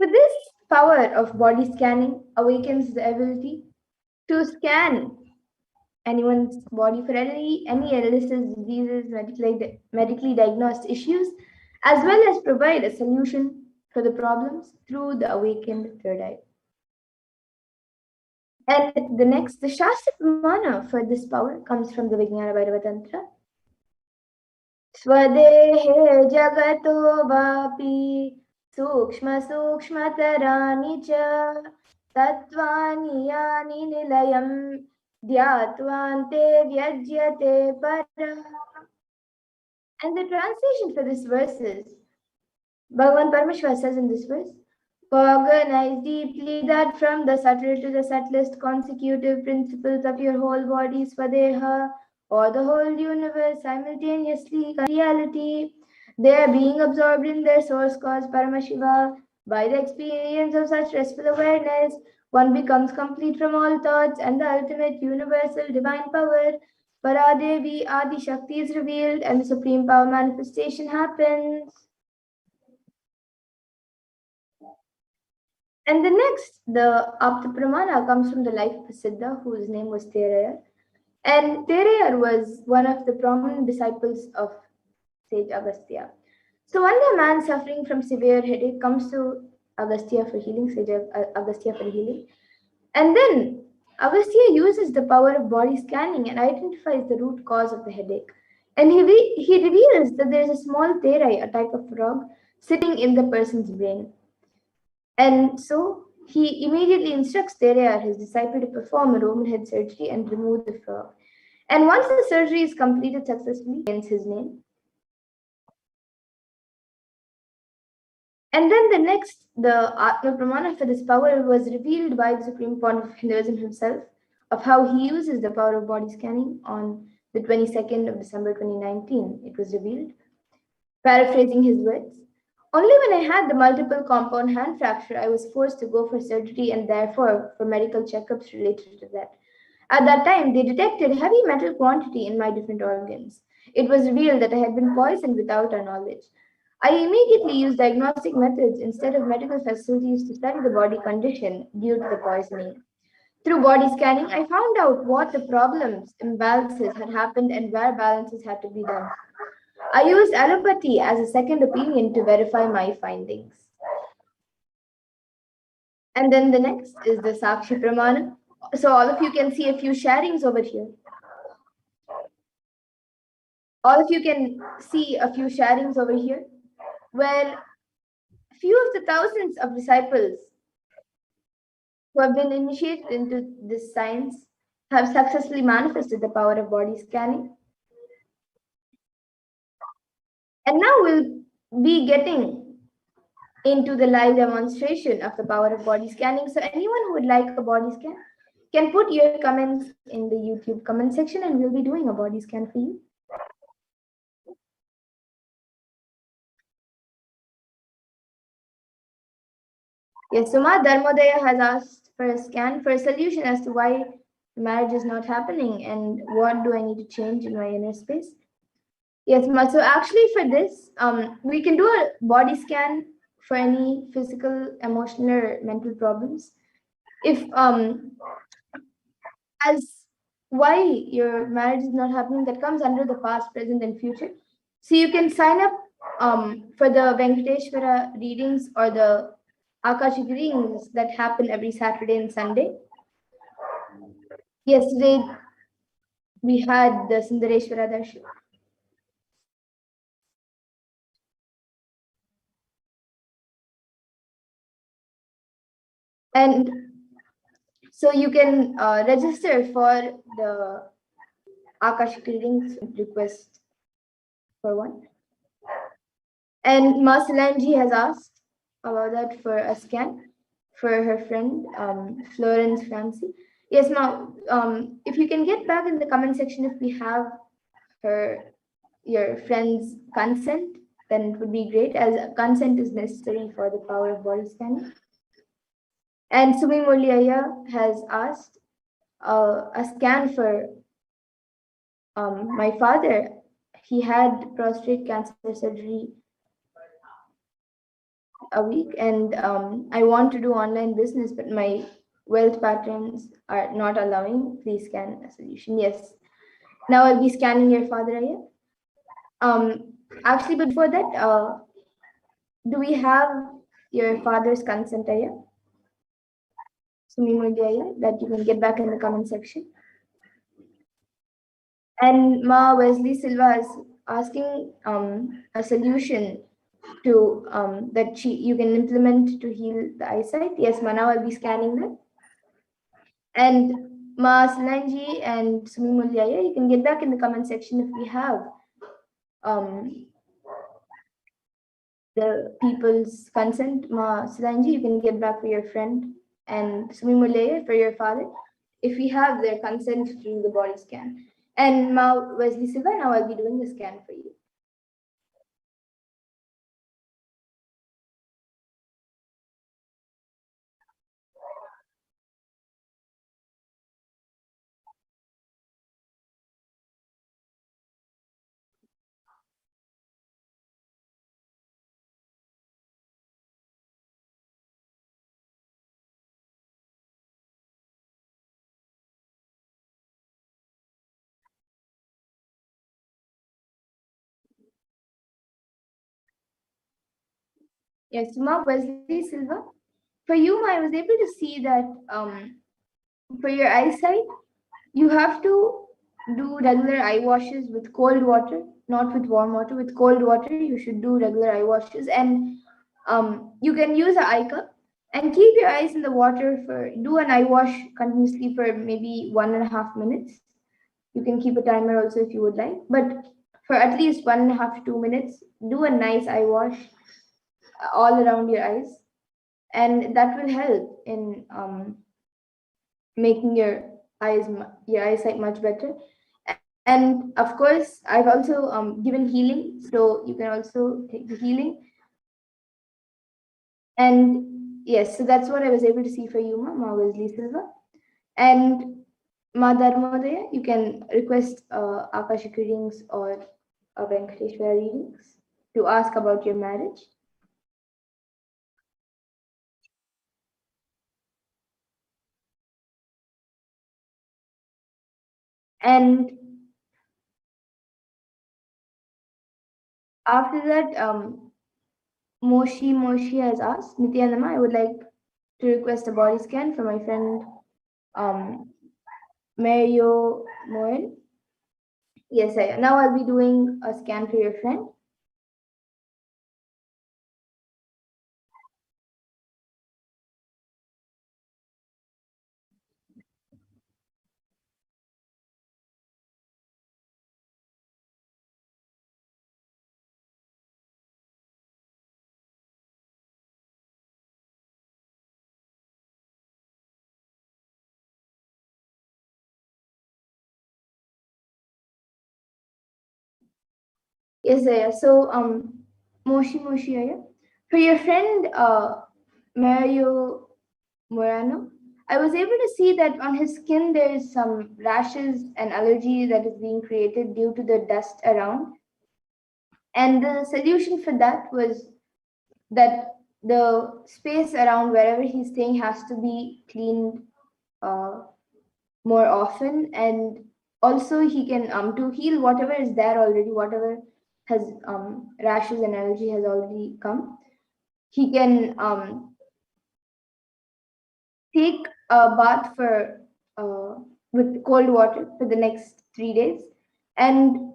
So this power of body scanning awakens the ability to scan anyone's body for any illnesses, diseases, medically diagnosed issues, as well as provide a solution for the problems through the awakened third eye. And the Shastra Pramana for this power comes from the Vijnana Bhairava Tantra. Swadehe jagato vapi sukshma sukshmatarani cha tattvani yani nilayam dhyatvante vyajyate para. And the translation for this verse is, Bhagavan Paramashiva says in this verse, cognize deeply that from the subtle to the subtlest consecutive principles of your whole body, Swadeha, or the whole universe simultaneously reality, they are being absorbed in their source cause Paramashiva by the experience of such restful awareness, One becomes complete from all thoughts, and the ultimate universal divine power, Paradevi Adi Shakti, is revealed, and the supreme power manifestation happens. And the next, the Apta Pramana, comes from the life of a Siddha whose name was Terayar. And Terayar was one of the prominent disciples of sage Agastya. So one day a man suffering from severe headache comes to Agastya for healing, sage Agastya for healing. And then Agastya uses the power of body scanning and identifies the root cause of the headache. And he reveals that there is a small terai, a type of frog, sitting in the person's brain. And so he immediately instructs Terayar, his disciple, to perform a Roman head surgery and remove the frog. And once the surgery is completed successfully, he gains his name. And then the next, the Atma Pramana for this power was revealed by the Supreme Pontiff of Hinduism himself, of how he uses the power of body scanning on the 22nd of December 2019. It was revealed. Paraphrasing his words, only when I had the multiple compound hand fracture, I was forced to go for surgery and therefore for medical checkups related to that. At that time, they detected heavy metal quantity in my different organs. It was revealed that I had been poisoned without our knowledge. I immediately used diagnostic methods instead of medical facilities to study the body condition due to the poisoning. Through body scanning, I found out what the problems, imbalances had happened and where balances had to be done. I used allopathy as a second opinion to verify my findings. And then the next is the Sakshi Pramana. So all of you can see a few sharings over here. All of you can see a few sharings over here, where few of the thousands of disciples who have been initiated into this science have successfully manifested the power of body scanning. And now we'll be getting into the live demonstration of the power of body scanning. So anyone who would like a body scan can put your comments in the YouTube comment section and we'll be doing a body scan for you. Yes, Suma Dharmodaya has asked for a scan for a solution as to why marriage is not happening and what do I need to change in my inner space. Yes, Ma. So actually for this, we can do a body scan for any physical, emotional, or mental problems. If as why your marriage is not happening, that comes under the past, present, and future. So you can sign up for the Venkateshwara readings or the Akashic readings that happen every Saturday and Sunday. Yesterday we had the Sundareshwara Darshan. And so you can register for the Akashic readings, request for one. And Ma Solange has asked about that for a scan for her friend Florence Francie. Yes, Ma. If you can get back in the comment section if we have your friend's consent, then it would be great, as consent is necessary for the power of body scanning. And Sumi Muliaya has asked a scan for my father. He had prostate cancer surgery a week, and I want to do online business, but my wealth patterns are not allowing. Please scan a solution. Yes. Now I'll be scanning your father, Aya. Actually, before that, do we have your father's consent, Aya? That you can get back in the comment section. And Ma Wesley Silva is asking a solution to that you can implement to heal the eyesight. Yes, Ma, now I'll be scanning that. And Ma Solange and Sumi Mulyaya, you can get back in the comment section if we have the people's consent. Ma Solange, you can get back for your friend, and Sumi Mulyaya for your father, if we have their consent to do the body scan. And Ma Wesley Silva, now I'll be doing the scan for you. Yes, Ma Wesley Silva. For you, Ma, I was able to see that for your eyesight, you have to do regular eye washes with cold water, not with warm water. With cold water, you should do regular eye washes, and you can use an eye cup and keep your eyes in the water for do an eye wash continuously for maybe 1.5 minutes. You can keep a timer also if you would like, but for at least 1.5 to 2 minutes, do a nice eye wash all around your eyes, and that will help in making your eyesight much better. And of course, I've also given healing, so you can also take the healing. And yes, so that's what I was able to see for you, Ma Wesley Silva. And Ma Dharmodaya, you can request Akashic readings or Venkateshwara readings to ask about your marriage. And after that, Moshi has asked, Nithyananda, I would like to request a body scan for my friend Mario Moen. Yes, now I'll be doing a scan for your friend. Yes, Aya. So, Moshi, Aya. For your friend Mario Morano, I was able to see that on his skin there is some rashes and allergy that is being created due to the dust around. And the solution for that was that the space around wherever he's staying has to be cleaned uh, more often, and also he can to heal whatever is there already, whatever has rashes and allergy has already come. He can take a bath for with cold water for the next 3 days, and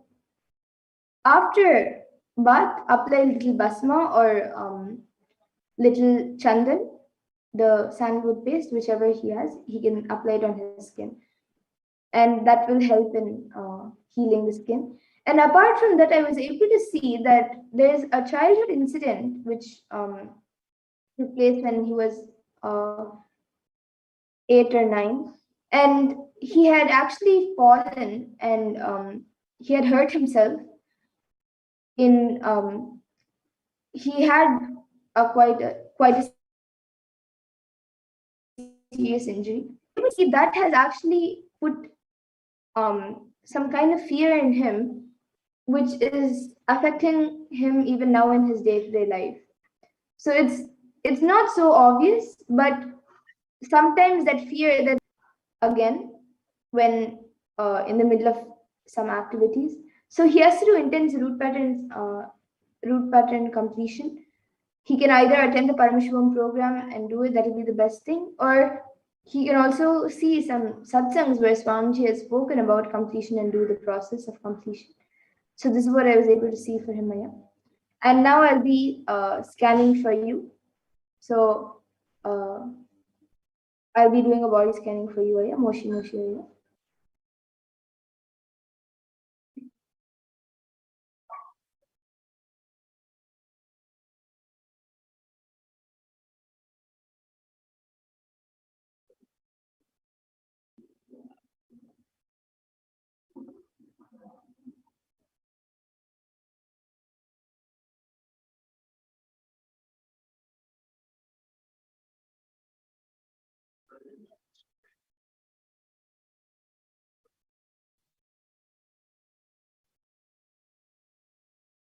after bath apply little basma or little chandan, the sandalwood paste, whichever he has, he can apply it on his skin, and that will help in healing the skin. And apart from that, I was able to see that there's a childhood incident which took place when he was 8 or 9, and he had actually fallen, and he had hurt himself in he had quite a serious injury. You see, that has actually put some kind of fear in him, which is affecting him even now in his day-to-day life. So it's not so obvious, but sometimes that fear that again when in the middle of some activities. So he has to do intense root pattern completion. He can either attend the Paramashivoham program and do it, that will be the best thing, or he can also see some satsangs where Swamiji has spoken about completion and do the process of completion. So this is what I was able to see for him, Maya. And now I'll be scanning for you. So I'll be doing a body scanning for you, Aya. Moshi, Aya.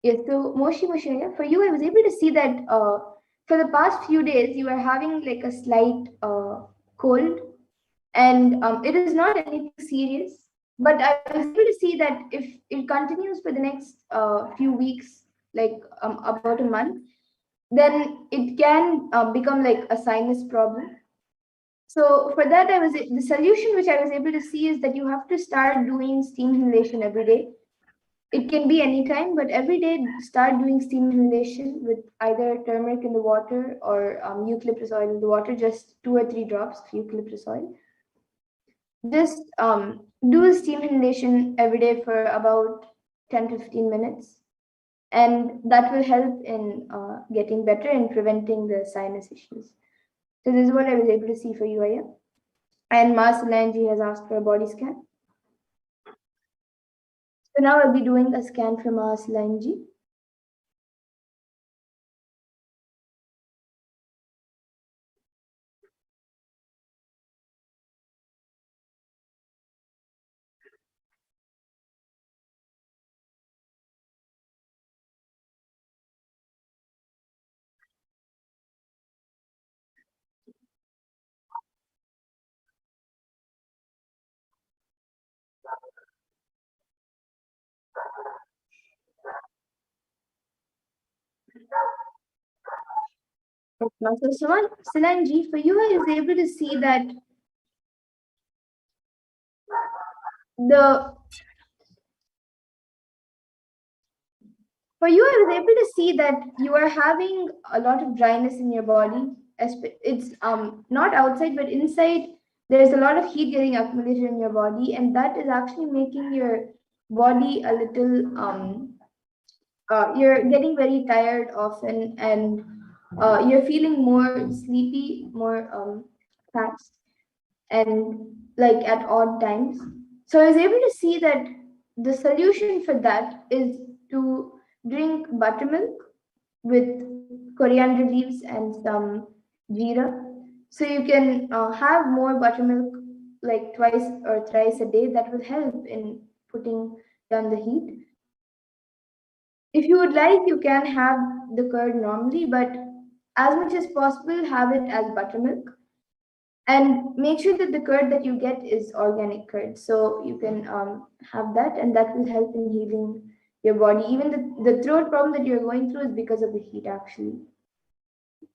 Yes, so Moshi, Aya, for you, I was able to see that for the past few days, you are having like a slight cold, and it is not anything serious. But I was able to see that if it continues for the next few weeks, like about a month, then it can become like a sinus problem. So for that, the solution which I was able to see is that you have to start doing steam inhalation every day. It can be anytime, but every day start doing steam inhalation with either turmeric in the water or eucalyptus oil in the water, just 2 or 3 drops of eucalyptus oil. Just do steam inhalation every day for about 10 to 15 minutes. And that will help in getting better and preventing the sinus issues. So this is what I was able to see for you, Aya. And Mars Solangi has asked for a body scan. So now I'll be doing a scan for Mars Solangi. So Solangi, for you, I was able to see that I was able to see that you are having a lot of dryness in your body. It's not outside, but inside. There's a lot of heat getting accumulated in your body, and that is actually making your body a little you're getting very tired often, and you're feeling more sleepy, more fast, and like at odd times. So I was able to see that the solution for that is to drink buttermilk with coriander leaves and some jeera. So you can have more buttermilk like twice or thrice a day. That will help in putting down the heat. If you would like, you can have the curd normally, but as much as possible, have it as buttermilk. And make sure that the curd that you get is organic curd. So you can have that, and that will help in healing your body. Even the throat problem that you're going through is because of the heat, actually.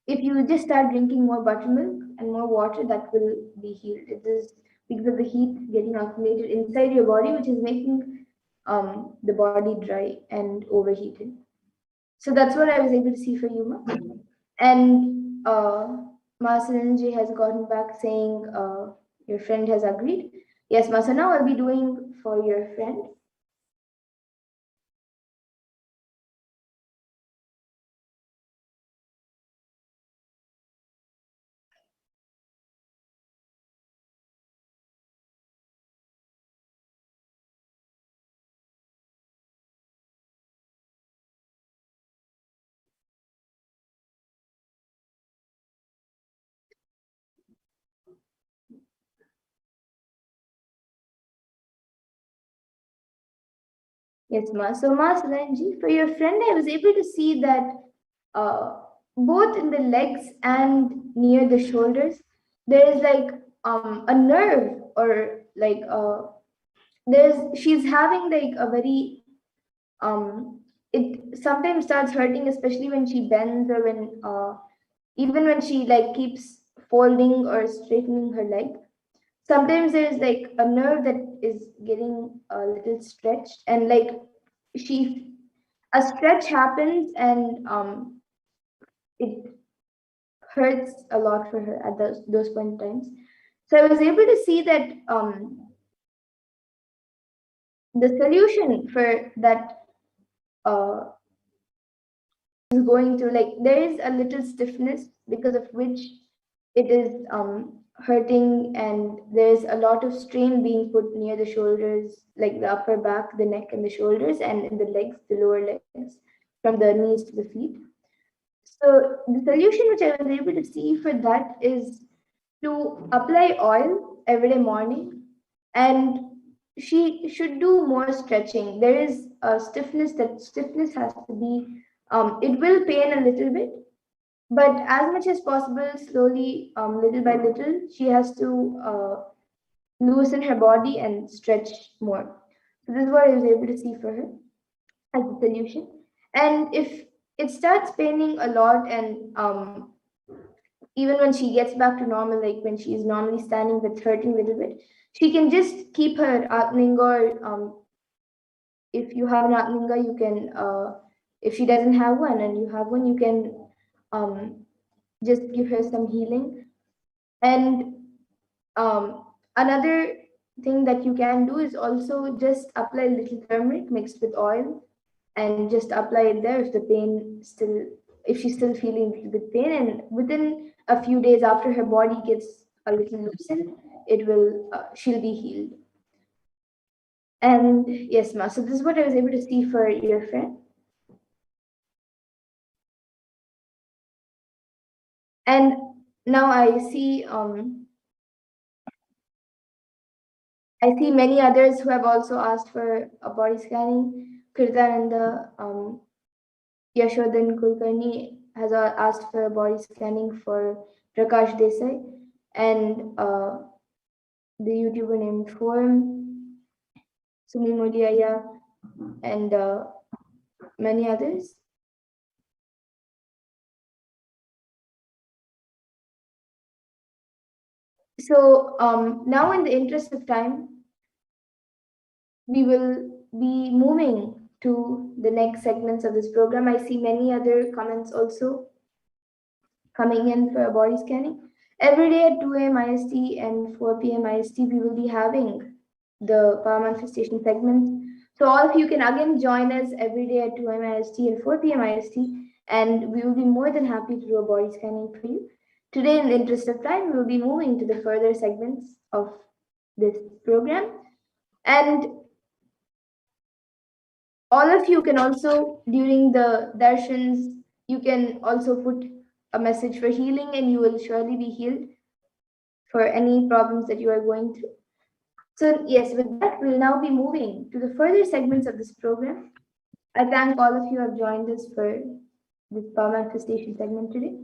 If you just start drinking more buttermilk and more water, that will be healed. It is because of the heat getting accumulated inside your body, which is making the body dry and overheated. So that's what I was able to see for you, Ma. And Master Energy has gotten back saying your friend has agreed. Yes, Master, now I'll be doing for your friend. Yes, Ma. So, Ma Solanji, for your friend, I was able to see that both in the legs and near the shoulders, there is like a nerve, or like she's having like a very it sometimes starts hurting, especially when she bends, or when even when she like keeps folding or straightening her leg. Sometimes there's like a nerve that is getting a little stretched, and like she a stretch happens, and it hurts a lot for her at those point times. So I was able to see that the solution for that is going to, like, there is a little stiffness because of which it is hurting, and there's a lot of strain being put near the shoulders, like the upper back, the neck, and the shoulders, and in the legs, the lower legs, from the knees to the feet. So the solution which I was able to see for that is to apply oil every day morning, and she should do more stretching. There is a stiffness, that stiffness has to be, it will pain a little bit, but as much as possible, slowly, little by little, she has to loosen her body and stretch more. So this is what I was able to see for her as a solution. And if it starts paining a lot, and even when she gets back to normal, like when she is normally standing with hurting a little bit, she can just keep her atlinga, or if you have an atlinga, you can, if she doesn't have one and you have one, you can just give her some healing. And another thing that you can do is also just apply a little turmeric mixed with oil and just apply it there if the pain still, if she's still feeling a little bit pain, and within a few days after her body gets a little loosened, it will, she'll be healed. And yes, ma, so this is what I was able to see for your friend. And now I see many others who have also asked for a body scanning. Kirtananda Yashodan Kulkarni has asked for a body scanning for Prakash Desai, and the YouTuber named Forum, Sumi Modiaya, and many others. So now, in the interest of time, we will be moving to the next segments of this program. I see many other comments also coming in for a body scanning. Every day at 2 a.m. IST and 4 p.m. IST, we will be having the power manifestation segments. So all of you can again join us every day at 2 a.m. IST and 4 p.m. IST, and we will be more than happy to do a body scanning for you. Today, in the interest of time, we will be moving to the further segments of this program. And all of you can also, during the darshans, you can also put a message for healing, and you will surely be healed for any problems that you are going through. So yes, with that, we'll now be moving to the further segments of this program. I thank all of you who have joined us for this power manifestation segment today.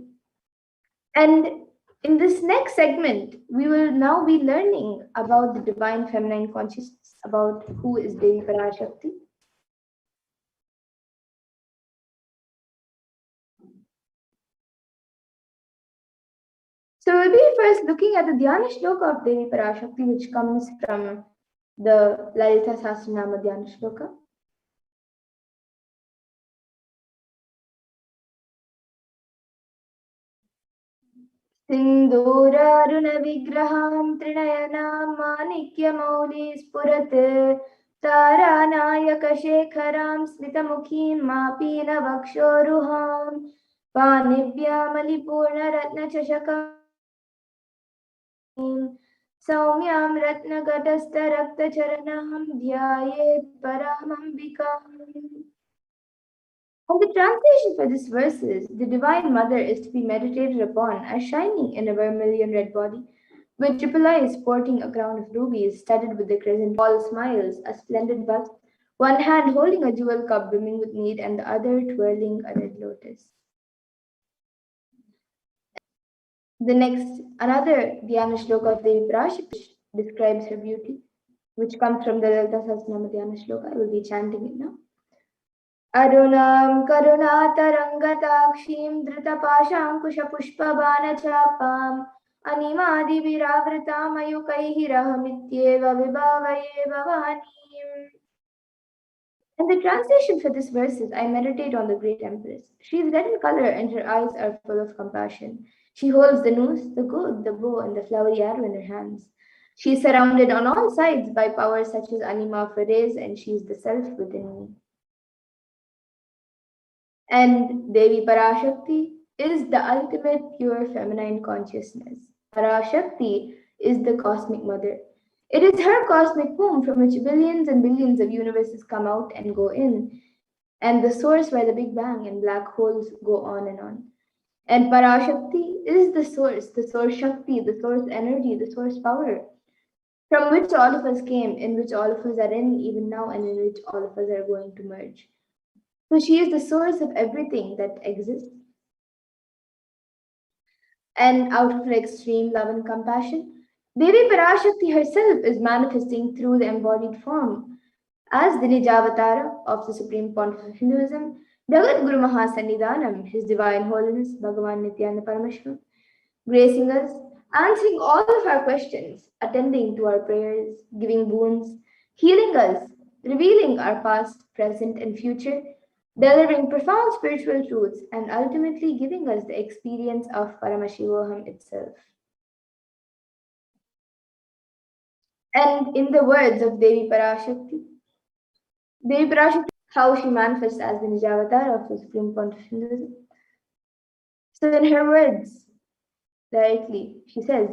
And in this next segment, we will now be learning about the divine feminine consciousness, about who is Devi Parashakti. So we'll be first looking at the Dhyana Shloka of Devi Parashakti, which comes from the Lalita Sahasranama Dhyana Shloka. सिन्दूरारुण विग्रहां त्रिनयनां माणिक्यमौलि स्फुरत् तारानायकशेखरां स्मितमुखीं मापीनवक्षोरुहां पाणिभ्यामलिपूर्णरत्नचषकां सौम्यां रत्नघटस्थरक्तचरणां ध्यायेत् परामम्बिकाम्. And the translation for this verse is, the Divine Mother is to be meditated upon as shining in a vermilion red body, with triple eyes sporting a crown of rubies studded with the crescent, all smiles, a splendid bust, one hand holding a jewel cup brimming with mead, and the other twirling a red lotus. The next, another Dhyana Shloka of Devi Parashakti describes her beauty, which comes from the Lalita Sahasranama Dhyana Shloka. I will be chanting it now. अरुणां करुणातरङ्गताक्षीं धृतपाशाङ्कुशपुष्पबाणचापाम् अनिमादिभिरावृतां मयूकैः विभावये भवानीम्. And the translation for this verse is, I meditate on the great Empress. She is red in color and her eyes are full of compassion. She holds the noose, the gourd, the bow, and the flowery arrow in her hands. She is surrounded on all sides by powers such as Anima Ferez, and she is the self within me. And Devi Parashakti is the ultimate pure feminine consciousness. Parashakti is the cosmic mother. It is her cosmic womb from which billions and billions of universes come out and go in, and the source where the Big Bang and black holes go on and on. And Parashakti is the source Shakti, the source energy, the source power, from which all of us came, in which all of us are in even now, and in which all of us are going to merge. So she is the source of everything that exists. And out of her extreme love and compassion, Devi Parashakti herself is manifesting through the embodied form as the Nijavatara of the Supreme Pontiff of Hinduism, Jagat Guru Mahasannidhanam, His Divine Holiness Bhagavan Nithyananda Paramashivam, gracing us, answering all of our questions, attending to our prayers, giving boons, healing us, revealing our past, present, and future, delivering profound spiritual truths, and ultimately giving us the experience of Paramashivoham itself. And in the words of Devi Parashakti, how she manifests as the Nijavatar of the Supreme Pontiff Hinduism. So in her words, directly, she says,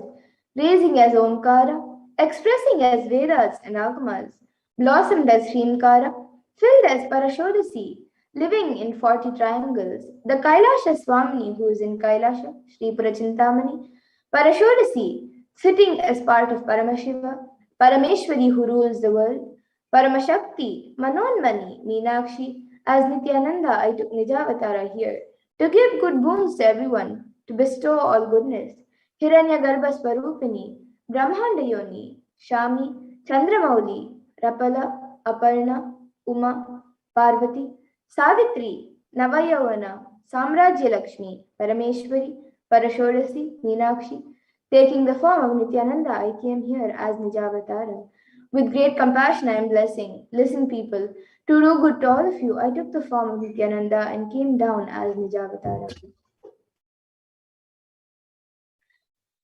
raising as Omkara, expressing as Vedas and Agamas, blossomed as Srimkara, filled as Parashodasi, living in 40 triangles, the Kailasha Swamini who is in Kailasha, Sri Purachintamani, Parashodasi, sitting as part of Paramashiva, Parameshwari who rules the world, Paramashakti, Manonmani, Meenakshi, as Nithyananda, I took Nijavatara here to give good boons to everyone, to bestow all goodness. Hiranyagarbha Swarupini, Brahmanda Yoni, Shami, Chandramauli, Rapala, Aparna, Uma, Parvati, Savitri, Navayavana, Samrajya Lakshmi, Parameshwari, Parashodasi, Meenakshi. Taking the form of Nithyananda, I came here as Nijavatara. With great compassion, I am blessing. Listen, people, to do good to all of you, I took the form of Nithyananda and came down as Nijavatara.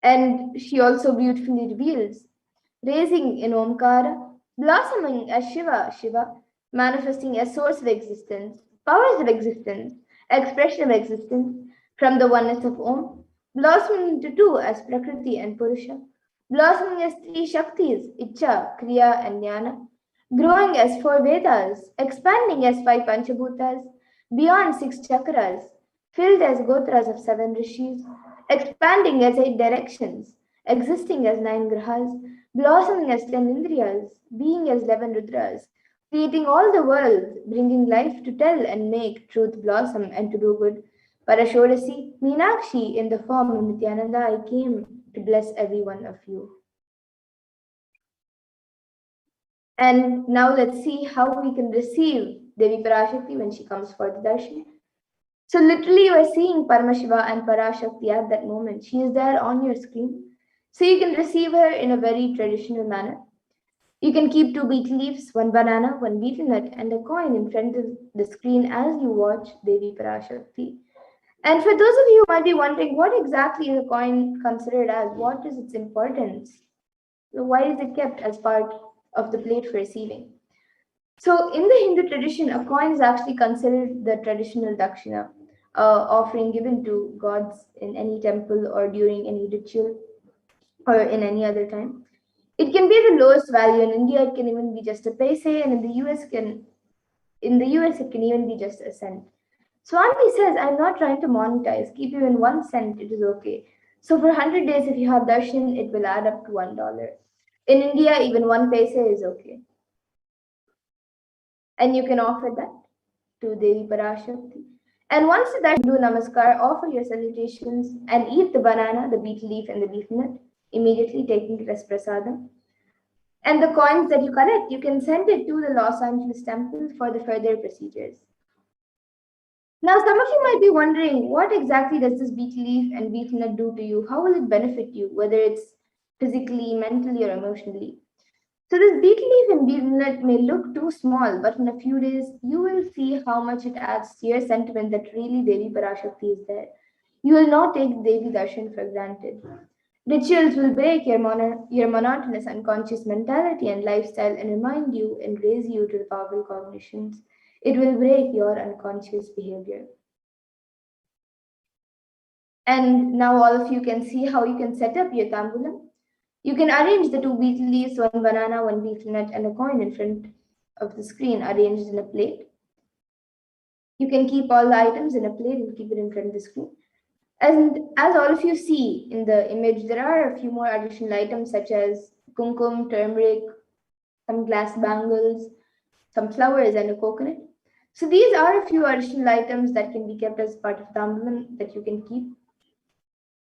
And she also beautifully reveals, raising in Omkara, blossoming as Shiva, manifesting as source of existence, powers of existence, expression of existence, from the oneness of Om, blossoming into two as Prakriti and Purusha, blossoming as three Shaktis, Icha, Kriya, and Jnana, growing as four Vedas, expanding as five Panchabhutas, beyond six chakras, filled as Gotras of seven Rishis, expanding as eight directions, existing as nine grahas, blossoming as 10 indriyas, being as 11 rudras, creating all the worlds, bringing life to tell and make truth blossom and to do good. Parashodasi, Meenakshi, in the form of Nithyananda, I came to bless every one of you. And now let's see how we can receive Devi Parashakti when she comes for the darshan. So literally you are seeing Paramashiva and Parashakti at that moment. She is there on your screen. So you can receive her in a very traditional manner. You can keep two betel leaves, one banana, one betel nut, and a coin in front of the screen as you watch Devi Parashakti. And for those of you who might be wondering, what exactly is a coin considered as? What is its importance? So why is it kept as part of the plate for receiving? So in the Hindu tradition, a coin is actually considered the traditional dakshina, offering given to gods in any temple or during any ritual or in any other time. It can be the lowest value. In India, it can even be just a paise, and in the US it can even be just a cent. Swami says, I'm not trying to monetize. Keep even 1 cent, it is okay. So for 100 days, if you have darshan, it will add up to $1. In India, even 1 paise is okay. And you can offer that to Devi Parashakti. And once the darshan, do namaskar, offer your salutations, and eat the banana, the betel leaf, and the betel nut, immediately taking it as prasadam. And the coins that you collect, you can send it to the Los Angeles temple for the further procedures. Now, some of you might be wondering, what exactly does this betel leaf and betel nut do to you? How will it benefit you, whether it's physically, mentally, or emotionally? So this betel leaf and betel nut may look too small, but in a few days, you will see how much it adds to your sentiment that really Devi Parashakti is there. You will not take Devi Darshan for granted. Rituals will break your monotonous unconscious mentality and lifestyle and remind you and raise you to the powerful cognitions. It will break your unconscious behavior. And now all of you can see how you can set up your tambulam. You can arrange the two betel leaves, one banana, one betel nut, and a coin in front of the screen arranged in a plate. You can keep all the items in a plate and keep it in front of the screen. And as all of you see in the image, there are a few more additional items such as kumkum, turmeric, some glass bangles, some flowers, and a coconut. So these are a few additional items that can be kept as part of tambulam that you can keep.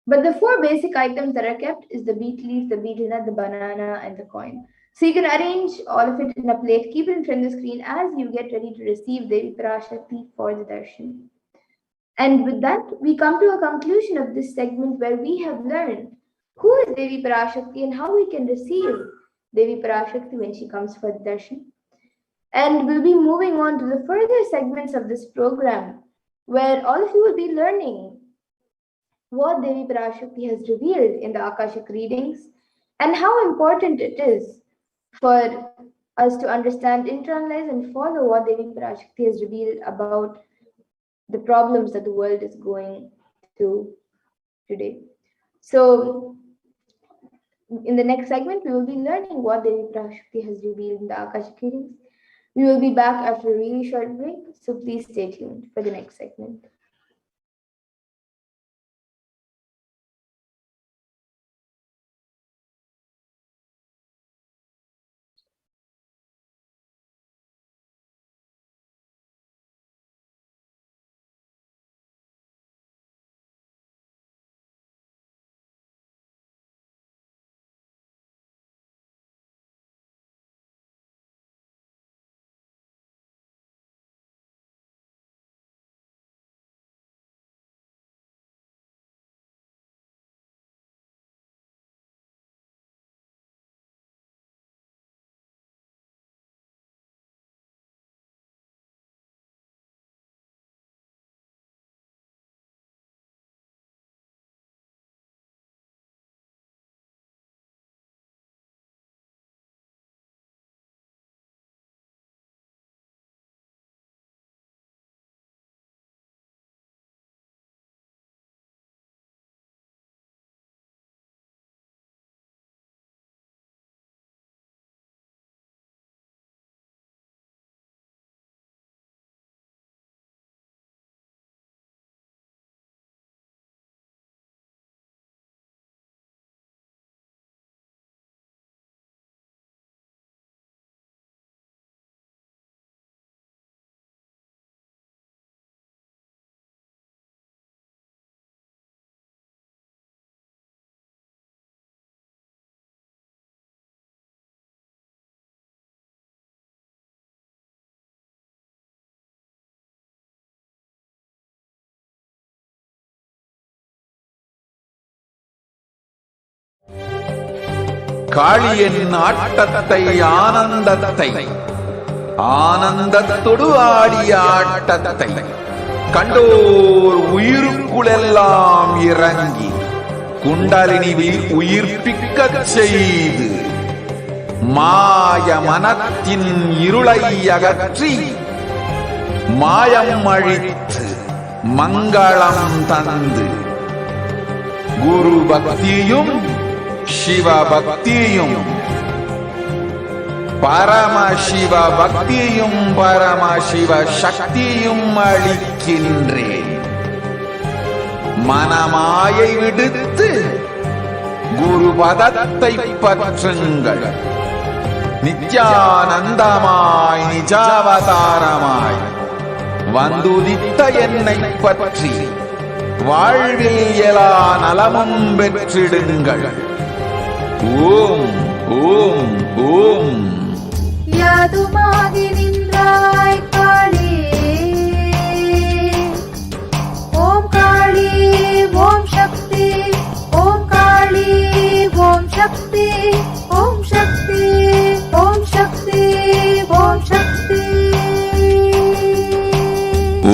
But the four basic items that are kept is the betel leaf, the betel nut, the banana, and the coin. So you can arrange all of it in a plate, keep it in front of the screen as you get ready to receive Devi Parashakti for the darshan. And with that, we come to a conclusion of this segment where we have learned who is Devi Parashakti and how we can receive Devi Parashakti when she comes for the darshan. And we'll be moving on to the further segments of this program where all of you will be learning what Devi Parashakti has revealed in the Akashic readings and how important it is for us to understand, internalize, and follow what Devi Parashakti has revealed about the problems that the world is going through today. So, in the next segment, we will be learning what Devi Parashakti has revealed in the Akashic readings. We will be back after a really short break, so please stay tuned for the next segment. காளியின் ஆட்டத்தை ஆனந்தத்தை ஆனந்தத்தொடு ஆடிய ஆட்டத்தை கண்டோர் உயிருக்குளெல்லாம் இறங்கி குண்டலினிவில் உயிர்ப்பிக்கச் செய்து மாய மனத்தின் இருளை அகற்றி மாயம் அழித்து மங்களம் தந்து குரு பக்தியும் சிவ பக்தியும் பரமசிவ பக்தியும் பரமசிவ சக்தியும் அளிக்கின்றேன். மனமாயை விடுத்து குரு பதத்தை பற்றுங்கள். நித்யானந்தமாய் நிஜாவதாரமாய் வந்துதித்த என்னை பற்றி வாழ்வில் எல்லா நலமும் பெற்றிடுங்கள். ஓம் ஓம் ஓம். யாதுமாகி நின்றாய் காளி, ஓம் காளி ஓம் சக்தி, ஓம் காளி ஓம் சக்தி, ஓம் சக்தி ஓம் சக்தி ஓம் சக்தி.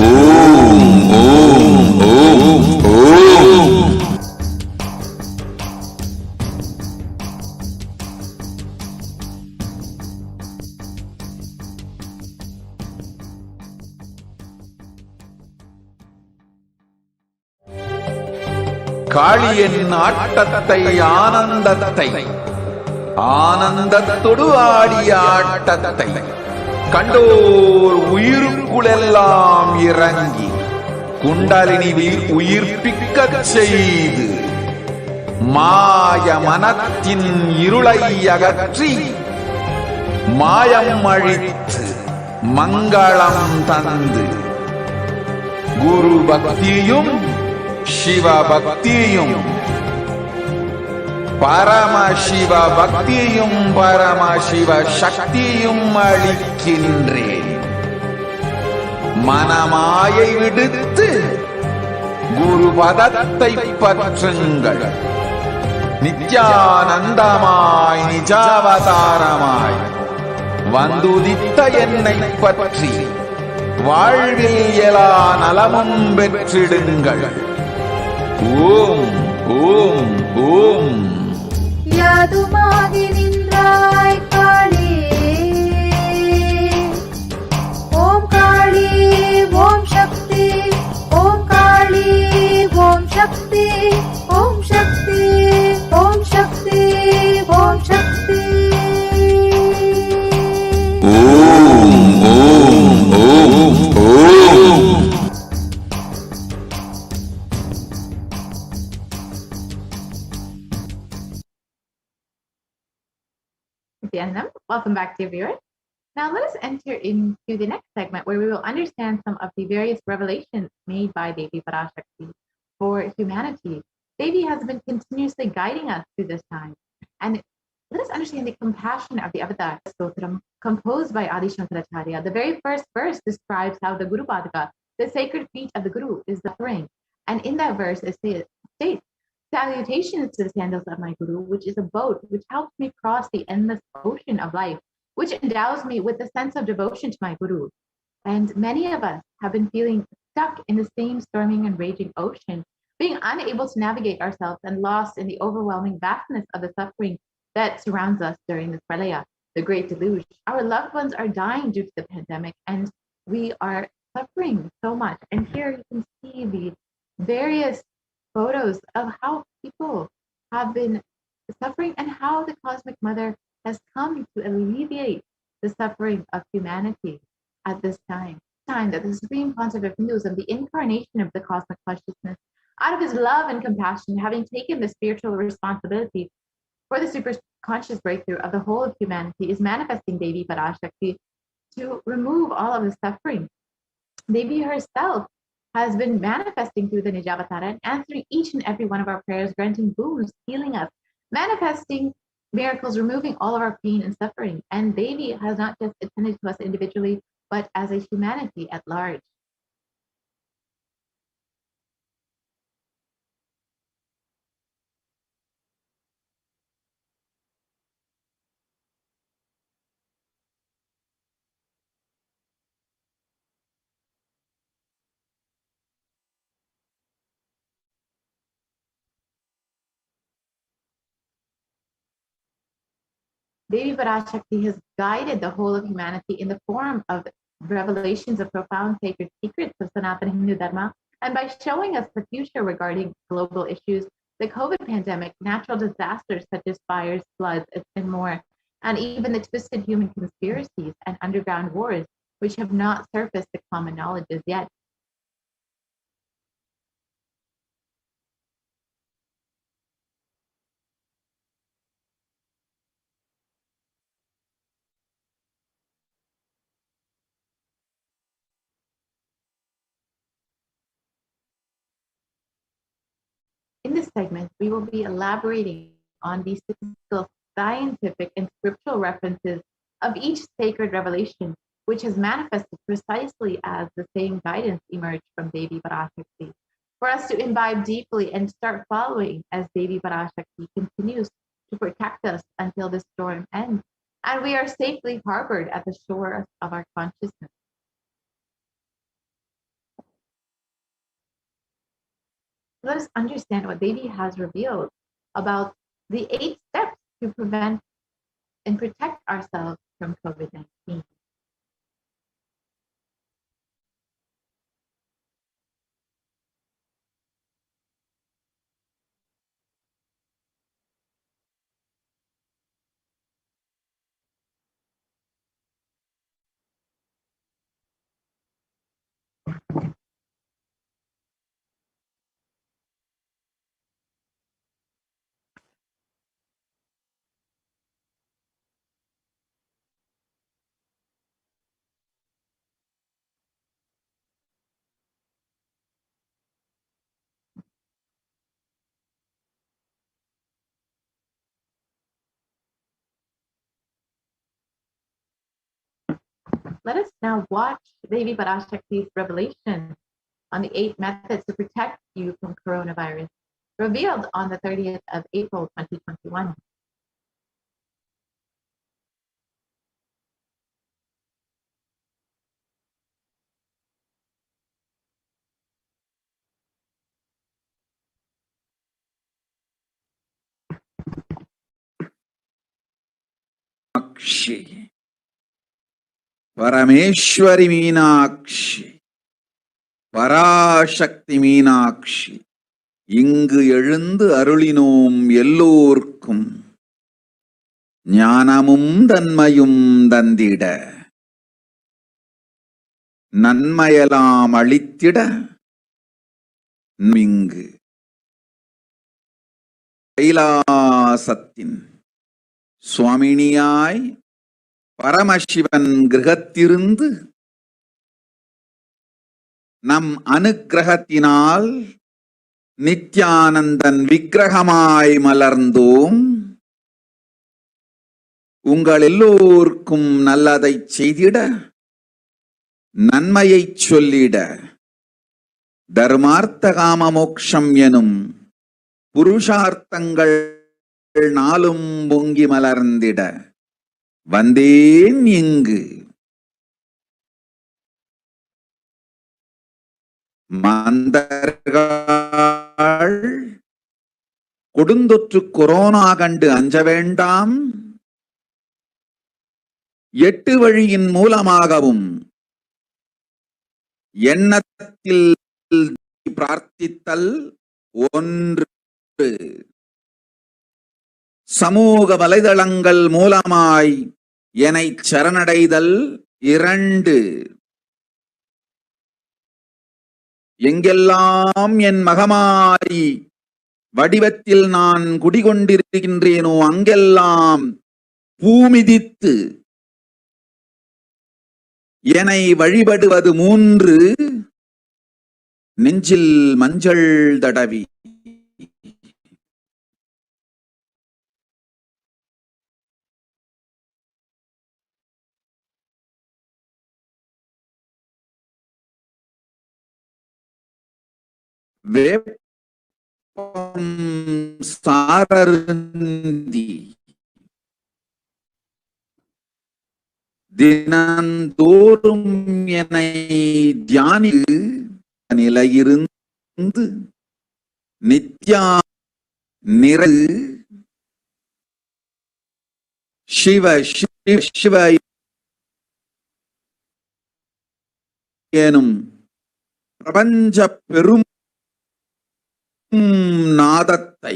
ஓம் ஓம் ஓம் ஓம். காளியின் ஆட்டத்தை ஆனந்தத்தை ஆனந்தத்தொடு ஆடிய ஆட்டத்தை கண்டோர் உயிருக்குளெல்லாம் இறங்கி குண்டலினிவில் உயிர்ப்பிக்கச் செய்து மாய மனத்தின் இருளை அகற்றி மாயம் அழித்து மங்களம் தந்து குரு பக்தியும் சிவ பக்தியும் பரமசிவ பக்தியும் பரமசிவ சக்தியும் அளிக்கின்றேன். மனமாயை விடுத்து குரு பதத்தை பற்றுங்கள். நித்யானந்தமாய் நிஜாவதாரமாய் வந்துதித்த என்னை பற்றி வாழ்வில் எல்லா நலமும் பெற்றிடுங்கள். ஓம் ஓம் ஓம். யாதுமாகி நின்றாய் காளி, ஓம் காளி ஓம் சக்தி, ஓம் காளி ஓம் சக்தி, ஓம் சக்தி ஓம் சக்தி ஓம் சக்தி. ஓம் ஓம் ஓம் ஓம். Nithyanandam, welcome back, dear viewers. Now let us enter into the next segment where we will understand some of the various revelations made by Devi Parashakti for humanity. Devi has been continuously guiding us through this time. And let us understand the compassion of the Avatar Stotram composed by Adi Shankaracharya. The very first verse describes how the Guru Padaka, the sacred feet of the Guru, is the ring. And in that verse it states, salutations to the sandals of my Guru, which is a boat which helps me cross the endless ocean of life, which endows me with a sense of devotion to my Guru. And many of us have been feeling stuck in the same storming and raging ocean, being unable to navigate ourselves and lost in the overwhelming vastness of the suffering that surrounds us during this pralaya, the great deluge. Our loved ones are dying due to the pandemic, and we are suffering so much. And here you can see the various photos of how people have been suffering and how the Cosmic Mother has come to alleviate the suffering of humanity at this time. That the Supreme Concept of Hinduism, the incarnation of the cosmic consciousness, out of his love and compassion, having taken the spiritual responsibility for the super conscious breakthrough of the whole of humanity, is manifesting Devi Parashakti to remove all of the suffering. Devi herself has been manifesting through the Nijavatara and answering each and every one of our prayers, granting boons, healing us, manifesting miracles, removing all of our pain and suffering. And Devi has not just attended to us individually, but as a humanity at large. Devi Parashakti has guided the whole of humanity in the form of revelations of profound sacred secrets of Sanatana Hindu Dharma, and by showing us the future regarding global issues, the COVID pandemic, natural disasters such as fires, floods, and more, and even the twisted human conspiracies and underground wars, which have not surfaced to common knowledge as yet. In this segment, we will be elaborating on the statistical, scientific, and scriptural references of each sacred revelation, which has manifested precisely as the same guidance emerged from Devi Parashakti, for us to imbibe deeply and start following as Devi Parashakti continues to protect us until the storm ends, and we are safely harbored at the shores of our consciousness. Let us understand what Devi has revealed about the 8 steps to prevent and protect ourselves from COVID-19. let us now watch Devi Parashakti's revelation on the 8 methods to protect you from coronavirus, revealed on the 30th of April 2021. Parameshwari Meenakshi, Parashakti Meenakshi, இங்கு எழுந்து அருளினோம் எல்லோர்க்கும் ஞானமும் தன்மையும் தந்திட, நன்மையெல்லாம் அளித்திட இங்கு கைலாசத்தின் சுவாமினியாய் பரமசிவன் கிரகத்திருந்து நம் அனுக்கிரகத்தினால் நித்யானந்தன் விக்கிரகமாய் மலர்ந்தோம். உங்கள் எல்லோருக்கும் நல்லதை செய்திட, நன்மையை சொல்லிட, தர்மார்த்த காம மோக்ஷம் எனும் புருஷார்த்தங்கள் நாளும் பொங்கி மலர்ந்திட வந்தேன் இங்கு. மந்தர்கள் கொடுந்தொற்று கொரோனா கண்டு அஞ்ச வேண்டாம். 8 வழியின் மூலமாகவும் எண்ணத்தில் பிரார்த்தித்தல் 1, சமூக வலைதளங்கள் மூலமாய் என்னை சரணடைதல் 2, எங்கெல்லாம் என் மகமாயி வடிவத்தில் நான் குடிகொண்டிருக்கின்றேனோ அங்கெல்லாம் பூமிதித்து என்னை வழிபடுவது 3, நெஞ்சில் மஞ்சள் தடவி வேப்பம் சாரருந்தி தினந்தோறும் என்னை தியானி நிலையிருந்து நித்யா நிறை சிவ சிவ சிவ எனும் பிரபஞ்ச பெரும் நாதத்தை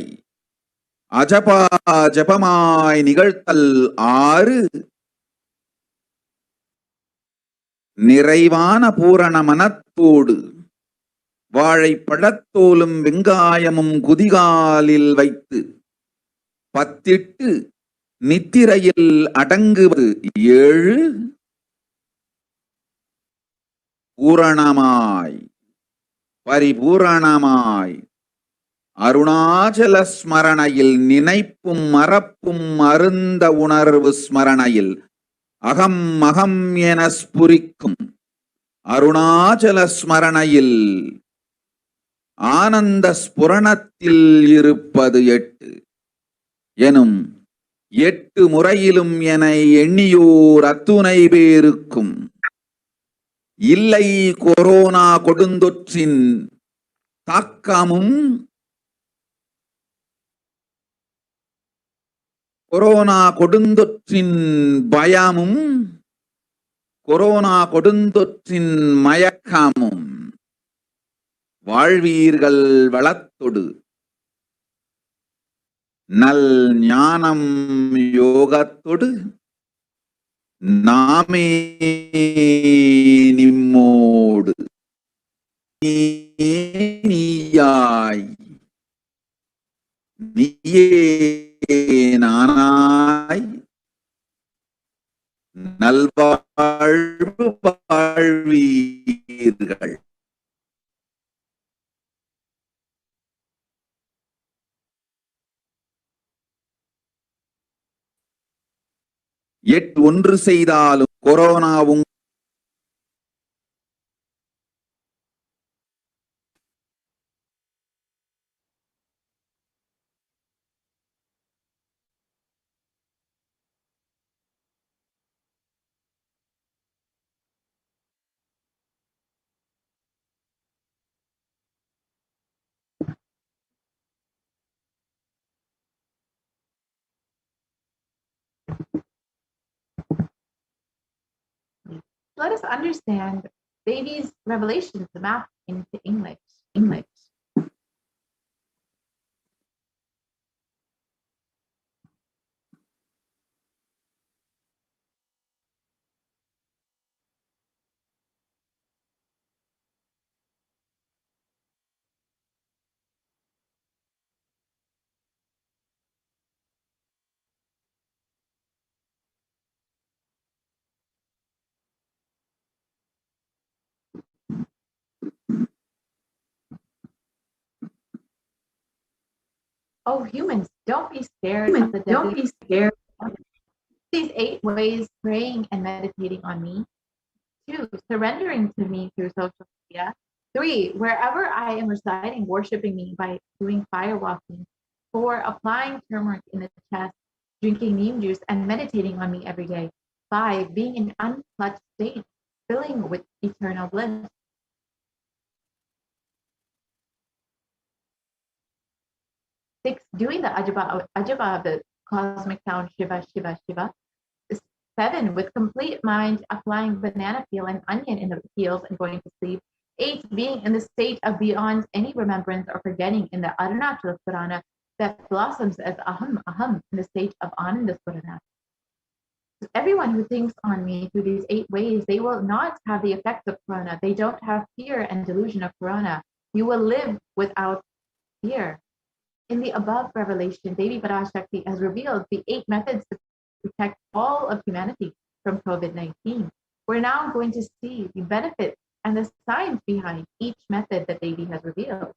அஜபா ஜபமாய் நிகழ்த்தல் 6, நிறைவான பூரண மனத்தோடு வாழைப்பழத்தோலும் வெங்காயமும் குதிகாலில் வைத்து 10 நித்திரையில் அடங்குவது 7, பூரணமாய் பரிபூரணமாய் அருணாச்சல ஸ்மரணையில் நினைப்பும் மறப்பும் அருந்த உணர்வு ஸ்மரணையில் அகம் அகம் என ஸ்புரிக்கும் அருணாச்சல ஸ்மரணையில் ஆனந்த ஸ்புரணத்தில் இருப்பது 8 எனும் 8 முறையிலும் என எண்ணியோர் அத்துணை பேருக்கும் இல்லை கொரோனா கொடுந்தொற்றின் தாக்கமும் கொரோனா கொடுந்தொற்றின் பயமும் கொரோனா கொடுந்தொற்றின் மயக்கமும் வாழ்வீர்கள் வளத்தொடு நல் ஞானம் யோகத்தொடு நாமே நிம்மோடு நீயாய் நீயே நானாய் நல்வாழ்வு வாழ்வீர்கள். ஒன்று செய்தாலும் கொரோனாவும் Let us understand Devi's revelations mapped into English. Oh, humans, don't be scared of the devil. Don't be scared. These 8 ways praying and meditating on me. 2, surrendering to me through social media. 3, wherever I am residing, worshiping me by doing fire walking. 4, applying turmeric in the chest, drinking neem juice, and meditating on me every day. 5, being in unclutched state, filling with eternal bliss. 6, doing the ajaba of the cosmic sound Shiva, Shiva, Shiva. 7, with complete mind, applying banana peel and onion in the peels and going to sleep. 8, being in the state of beyond any remembrance or forgetting in the Arunachala Purana that blossoms as aham, aham in the state of Ananda Purana. Everyone who thinks on me through these 8 ways, they will not have the effects of Purana. They don't have fear and delusion of Purana. You will live without fear. In the above revelation, Devi Parashakti has revealed the 8 methods to protect all of humanity from COVID-19. We're now going to see the benefits and the science behind each method that Devi has revealed.